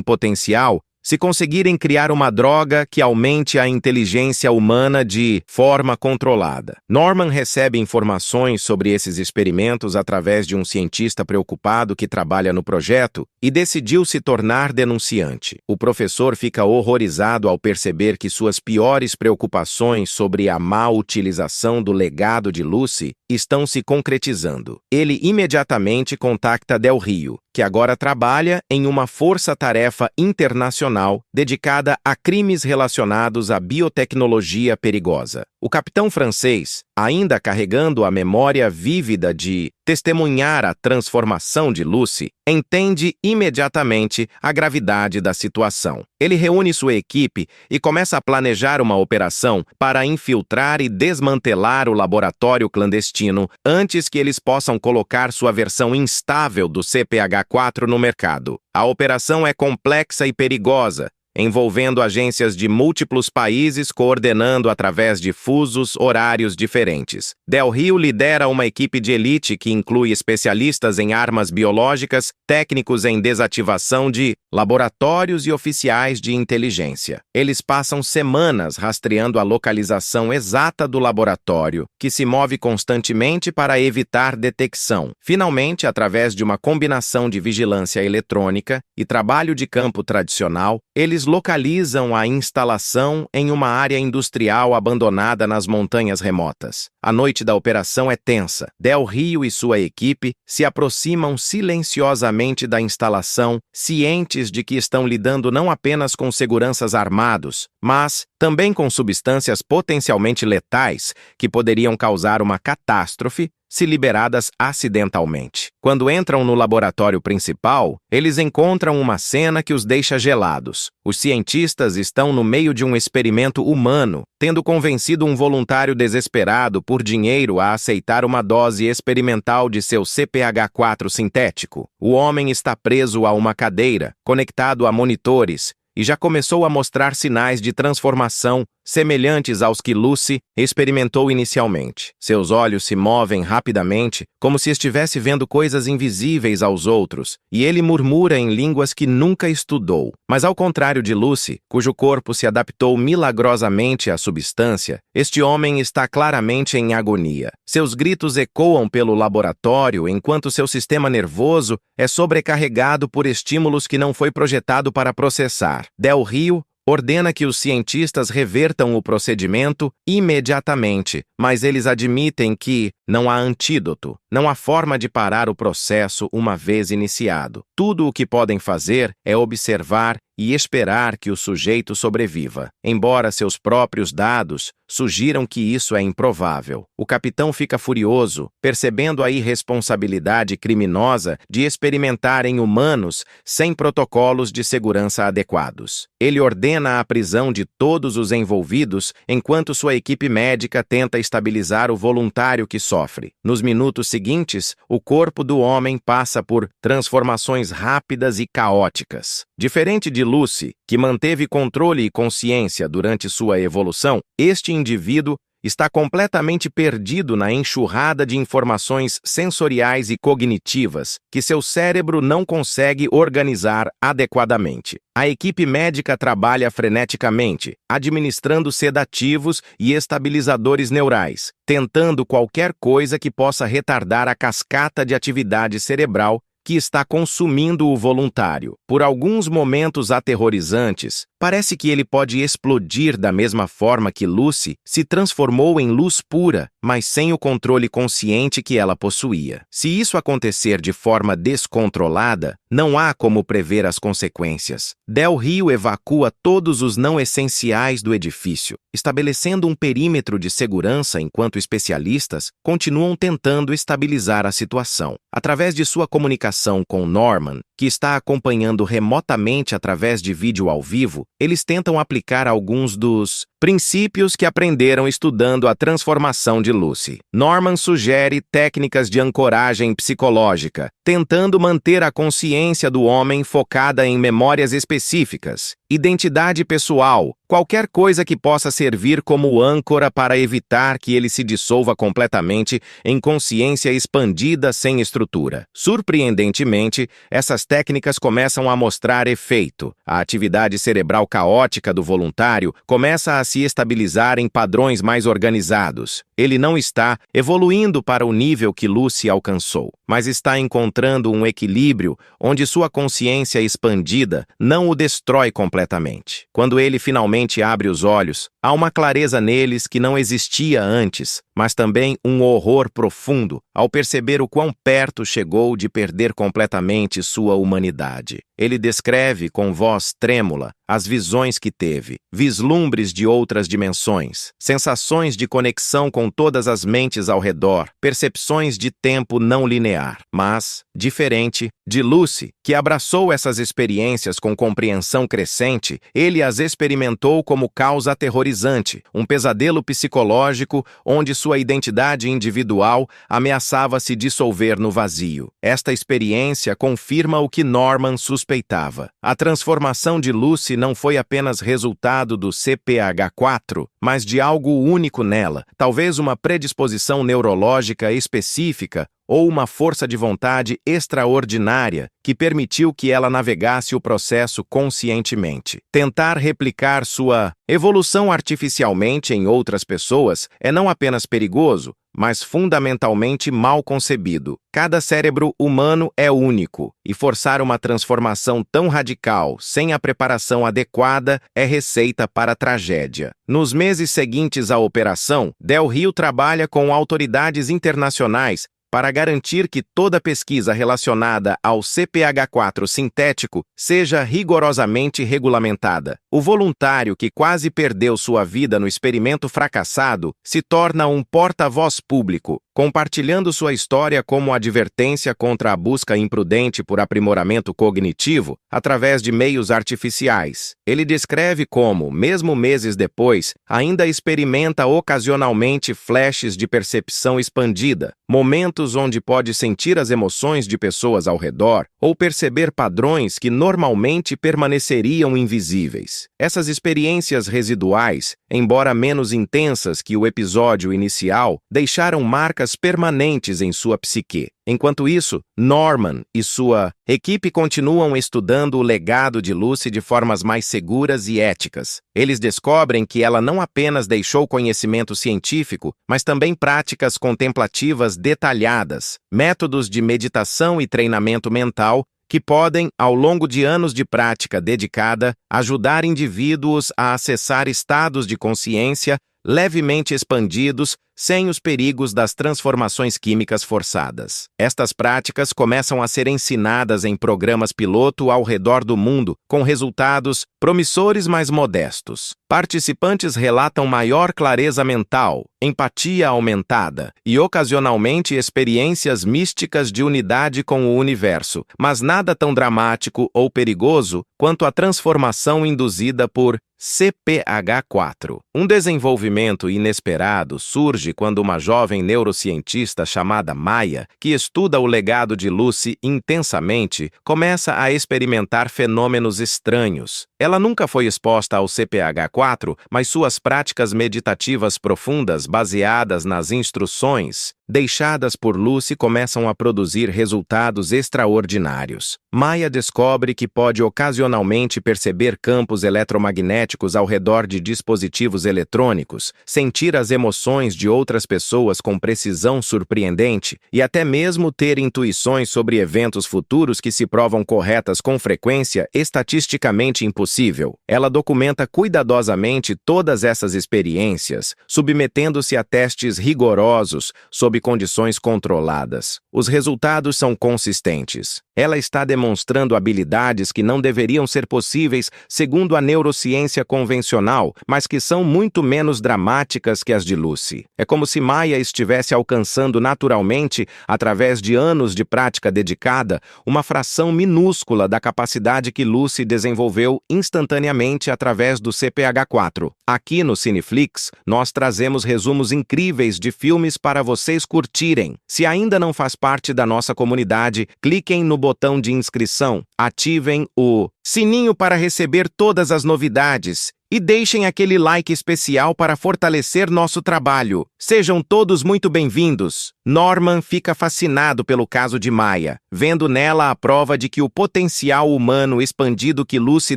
potencial se conseguirem criar uma droga que aumente a inteligência humana de forma controlada. Norman recebe informações sobre esses experimentos através de um cientista preocupado que trabalha no projeto e decidiu se tornar denunciante. O professor fica horrorizado ao perceber que suas piores preocupações sobre a má utilização do legado de Lucy estão se concretizando. Ele imediatamente contacta Del Rio, que agora trabalha em uma força-tarefa internacional dedicada a crimes relacionados à biotecnologia perigosa. O capitão francês, ainda carregando a memória vívida de testemunhar a transformação de Lucy, entende imediatamente a gravidade da situação. Ele reúne sua equipe e começa a planejar uma operação para infiltrar e desmantelar o laboratório clandestino antes que eles possam colocar sua versão instável do CPH4 no mercado. A operação é complexa e perigosa, envolvendo agências de múltiplos países coordenando através de fusos horários diferentes. Del Rio lidera uma equipe de elite que inclui especialistas em armas biológicas, técnicos em desativação de laboratórios e oficiais de inteligência. Eles passam semanas rastreando a localização exata do laboratório, que se move constantemente para evitar detecção. Finalmente, através de uma combinação de vigilância eletrônica e trabalho de campo tradicional, eles localizam a instalação em uma área industrial abandonada nas montanhas remotas. A noite da operação é tensa. Del Rio e sua equipe se aproximam silenciosamente da instalação, cientes de que estão lidando não apenas com seguranças armados, mas também com substâncias potencialmente letais que poderiam causar uma catástrofe se liberadas acidentalmente. Quando entram no laboratório principal, eles encontram uma cena que os deixa gelados. Os cientistas estão no meio de um experimento humano, tendo convencido um voluntário desesperado por dinheiro a aceitar uma dose experimental de seu CPH4 sintético. O homem está preso a uma cadeira, conectado a monitores, e já começou a mostrar sinais de transformação semelhantes aos que Lucy experimentou inicialmente. Seus olhos se movem rapidamente, como se estivesse vendo coisas invisíveis aos outros, e ele murmura em línguas que nunca estudou. Mas ao contrário de Lucy, cujo corpo se adaptou milagrosamente à substância, este homem está claramente em agonia. Seus gritos ecoam pelo laboratório enquanto seu sistema nervoso é sobrecarregado por estímulos que não foi projetado para processar. Del Rio ordena que os cientistas revertam o procedimento imediatamente, mas eles admitem que não há antídoto, não há forma de parar o processo uma vez iniciado. Tudo o que podem fazer é observar e esperar que o sujeito sobreviva, embora seus próprios dados sugiram que isso é improvável. O capitão fica furioso, percebendo a irresponsabilidade criminosa de experimentar em humanos sem protocolos de segurança adequados. Ele ordena a prisão de todos os envolvidos enquanto sua equipe médica tenta estabilizar o voluntário que sofre. Nos minutos seguintes, o corpo do homem passa por transformações rápidas e caóticas. Diferente de Lucy, que manteve controle e consciência durante sua evolução, este indivíduo está completamente perdido na enxurrada de informações sensoriais e cognitivas que seu cérebro não consegue organizar adequadamente. A equipe médica trabalha freneticamente, administrando sedativos e estabilizadores neurais, tentando qualquer coisa que possa retardar a cascata de atividade cerebral que está consumindo o voluntário. Por alguns momentos aterrorizantes, parece que ele pode explodir da mesma forma que Lucy se transformou em luz pura, mas sem o controle consciente que ela possuía. Se isso acontecer de forma descontrolada, não há como prever as consequências. Del Rio evacua todos os não essenciais do edifício, estabelecendo um perímetro de segurança enquanto especialistas continuam tentando estabilizar a situação. Através de sua comunicação com Norman, que está acompanhando remotamente através de vídeo ao vivo, eles tentam aplicar alguns dos princípios que aprenderam estudando a transformação de Lucy. Norman sugere técnicas de ancoragem psicológica, tentando manter a consciência do homem focada em memórias específicas, identidade pessoal, qualquer coisa que possa servir como âncora para evitar que ele se dissolva completamente em consciência expandida sem estrutura. Surpreendentemente, essas técnicas começam a mostrar efeito. A atividade cerebral caótica do voluntário começa a se estabilizar em padrões mais organizados. Ele não está evoluindo para o nível que Lucy alcançou, mas está encontrando um equilíbrio onde sua consciência expandida não o destrói completamente. Quando ele finalmente abre os olhos, há uma clareza neles que não existia antes, mas também um horror profundo ao perceber o quão perto chegou de perder completamente sua humanidade. Ele descreve com voz trêmula as visões que teve, vislumbres de outras dimensões, sensações de conexão com todas as mentes ao redor, percepções de tempo não linear. Mas, diferente de Lucy, que abraçou essas experiências com compreensão crescente, ele as experimentou como causa aterrorizante, um pesadelo psicológico onde sua identidade individual ameaçava se dissolver no vazio. Esta experiência confirma o que Norman suspeitava. A transformação de Lucy não foi apenas resultado do CPH4, mas de algo único nela, talvez uma predisposição neurológica específica ou uma força de vontade extraordinária que permitiu que ela navegasse o processo conscientemente. Tentar replicar sua evolução artificialmente em outras pessoas é não apenas perigoso, mas fundamentalmente mal concebido. Cada cérebro humano é único, e forçar uma transformação tão radical sem a preparação adequada é receita para a tragédia. Nos meses seguintes à operação, Del Rio trabalha com autoridades internacionais para garantir que toda pesquisa relacionada ao CPH4 sintético seja rigorosamente regulamentada. O voluntário que quase perdeu sua vida no experimento fracassado se torna um porta-voz público, compartilhando sua história como advertência contra a busca imprudente por aprimoramento cognitivo através de meios artificiais. Ele descreve como, mesmo meses depois, ainda experimenta ocasionalmente flashes de percepção expandida, momentos onde pode sentir as emoções de pessoas ao redor ou perceber padrões que normalmente permaneceriam invisíveis. Essas experiências residuais, embora menos intensas que o episódio inicial, deixaram marcas permanentes em sua psique. Enquanto isso, Norman e sua equipe continuam estudando o legado de Lucy de formas mais seguras e éticas. Eles descobrem que ela não apenas deixou conhecimento científico, mas também práticas contemplativas detalhadas, métodos de meditação e treinamento mental que podem, ao longo de anos de prática dedicada, ajudar indivíduos a acessar estados de consciência levemente expandidos, sem os perigos das transformações químicas forçadas. Estas práticas começam a ser ensinadas em programas piloto ao redor do mundo, com resultados promissores, mas modestos. Participantes relatam maior clareza mental, empatia aumentada e, ocasionalmente, experiências místicas de unidade com o universo, mas nada tão dramático ou perigoso quanto a transformação induzida por CPH4. Um desenvolvimento inesperado surge quando uma jovem neurocientista chamada Maya, que estuda o legado de Lucy intensamente, começa a experimentar fenômenos estranhos. Ela nunca foi exposta ao CPH4, mas suas práticas meditativas profundas, baseadas nas instruções deixadas por Lucy, começam a produzir resultados extraordinários. Maya descobre que pode ocasionalmente perceber campos eletromagnéticos ao redor de dispositivos eletrônicos, sentir as emoções de outras pessoas com precisão surpreendente e até mesmo ter intuições sobre eventos futuros que se provam corretas com frequência estatisticamente impossível. Ela documenta cuidadosamente todas essas experiências, submetendo-se a testes rigorosos sob condições controladas. Os resultados são consistentes. Ela está demonstrando habilidades que não deveriam ser possíveis segundo a neurociência convencional, mas que são muito menos dramáticas que as de Lucy. É como se Maya estivesse alcançando naturalmente, através de anos de prática dedicada, uma fração minúscula da capacidade que Lucy desenvolveu instantaneamente através do CPH4. Aqui no Cineflix, nós trazemos resumos incríveis de filmes para vocês curtirem. Se ainda não faz parte da nossa comunidade, cliquem no botão de inscrição, ativem o sininho para receber todas as novidades e deixem aquele like especial para fortalecer nosso trabalho. Sejam todos muito bem-vindos. Norman fica fascinado pelo caso de Maya, vendo nela a prova de que o potencial humano expandido que Lucy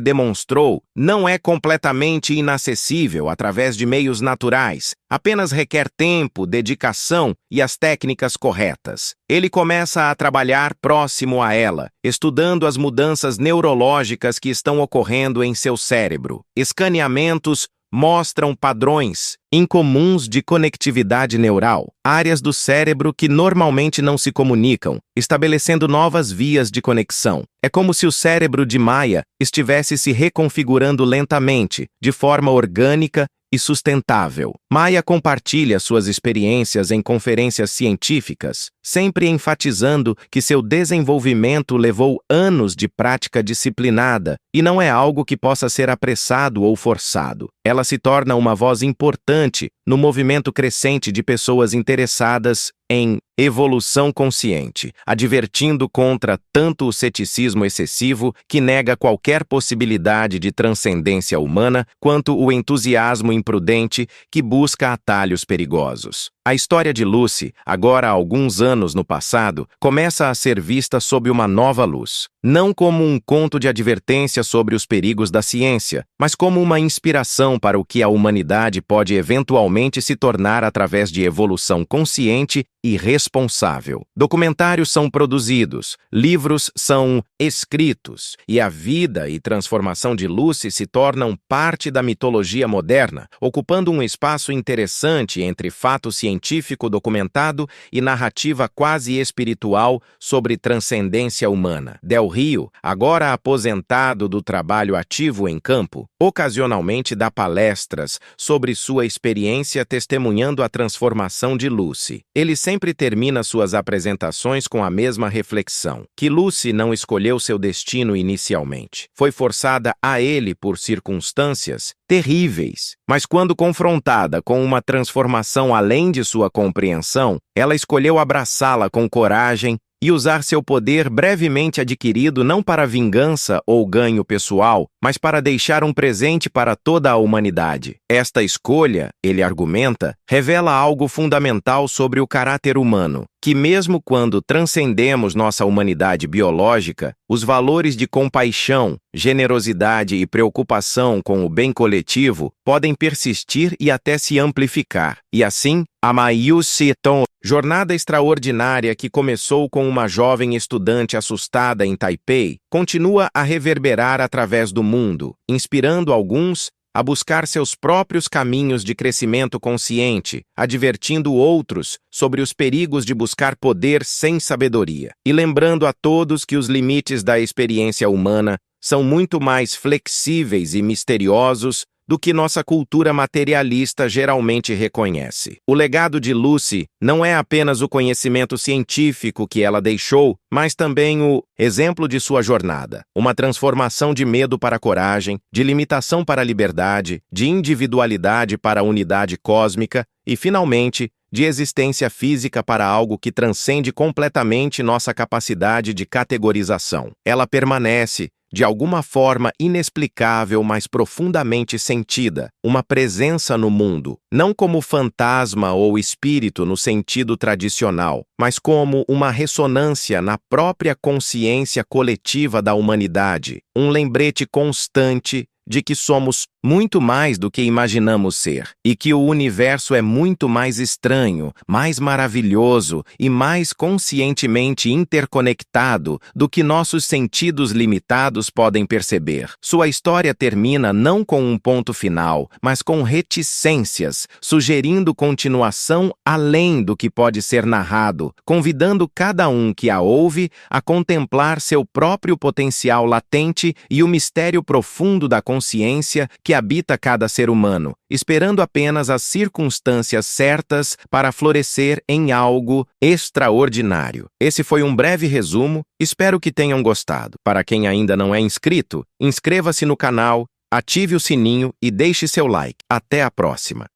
demonstrou não é completamente inacessível através de meios naturais, apenas requer tempo, dedicação e as técnicas corretas. Ele começa a trabalhar próximo a ela, estudando as mudanças neurológicas que estão ocorrendo em seu cérebro. Escaneamentos mostram padrões incomuns de conectividade neural, áreas do cérebro que normalmente não se comunicam, estabelecendo novas vias de conexão. É como se o cérebro de Maya estivesse se reconfigurando lentamente, de forma orgânica e sustentável. Maya compartilha suas experiências em conferências científicas, sempre enfatizando que seu desenvolvimento levou anos de prática disciplinada e não é algo que possa ser apressado ou forçado. Ela se torna uma voz importante no movimento crescente de pessoas interessadas em evolução consciente, advertindo contra tanto o ceticismo excessivo que nega qualquer possibilidade de transcendência humana, quanto o entusiasmo imprudente que busca atalhos perigosos. A história de Lucy, agora há alguns anos no passado, começa a ser vista sob uma nova luz. Não como um conto de advertência sobre os perigos da ciência, mas como uma inspiração para o que a humanidade pode eventualmente se tornar através de evolução consciente e responsável. Documentários são produzidos, livros são escritos, e a vida e transformação de Lucy se tornam parte da mitologia moderna, ocupando um espaço interessante entre fato científico documentado e narrativa quase espiritual sobre transcendência humana. Del Rio, agora aposentado do trabalho ativo em campo, ocasionalmente dá palestras sobre sua experiência testemunhando a transformação de Lucy. Ele sempre termina suas apresentações com a mesma reflexão, que Lucy não escolheu seu destino inicialmente. Foi forçada a ele por circunstâncias terríveis, mas quando confrontada com uma transformação além de sua compreensão, ela escolheu abraçá-la com coragem e usar seu poder brevemente adquirido não para vingança ou ganho pessoal, mas para deixar um presente para toda a humanidade. Esta escolha, ele argumenta, revela algo fundamental sobre o caráter humano, que mesmo quando transcendemos nossa humanidade biológica, os valores de compaixão, generosidade e preocupação com o bem coletivo podem persistir e até se amplificar. E assim, a Mayu Seton, jornada extraordinária que começou com uma jovem estudante assustada em Taipei, continua a reverberar através do mundo, inspirando alguns a buscar seus próprios caminhos de crescimento consciente, advertindo outros sobre os perigos de buscar poder sem sabedoria, e lembrando a todos que os limites da experiência humana são muito mais flexíveis e misteriosos do que nossa cultura materialista geralmente reconhece. O legado de Lucy não é apenas o conhecimento científico que ela deixou, mas também o exemplo de sua jornada. Uma transformação de medo para coragem, de limitação para liberdade, de individualidade para a unidade cósmica e, finalmente, de existência física para algo que transcende completamente nossa capacidade de categorização. Ela permanece, de alguma forma inexplicável, mas profundamente sentida, uma presença no mundo, não como fantasma ou espírito no sentido tradicional, mas como uma ressonância na própria consciência coletiva da humanidade, um lembrete constante de que somos muito mais do que imaginamos ser, e que o universo é muito mais estranho, mais maravilhoso e mais conscientemente interconectado do que nossos sentidos limitados podem perceber. Sua história termina não com um ponto final, mas com reticências, sugerindo continuação além do que pode ser narrado, convidando cada um que a ouve a contemplar seu próprio potencial latente e o mistério profundo da consciência que habita cada ser humano, esperando apenas as circunstâncias certas para florescer em algo extraordinário. Esse foi um breve resumo, espero que tenham gostado. Para quem ainda não é inscrito, inscreva-se no canal, ative o sininho e deixe seu like. Até a próxima!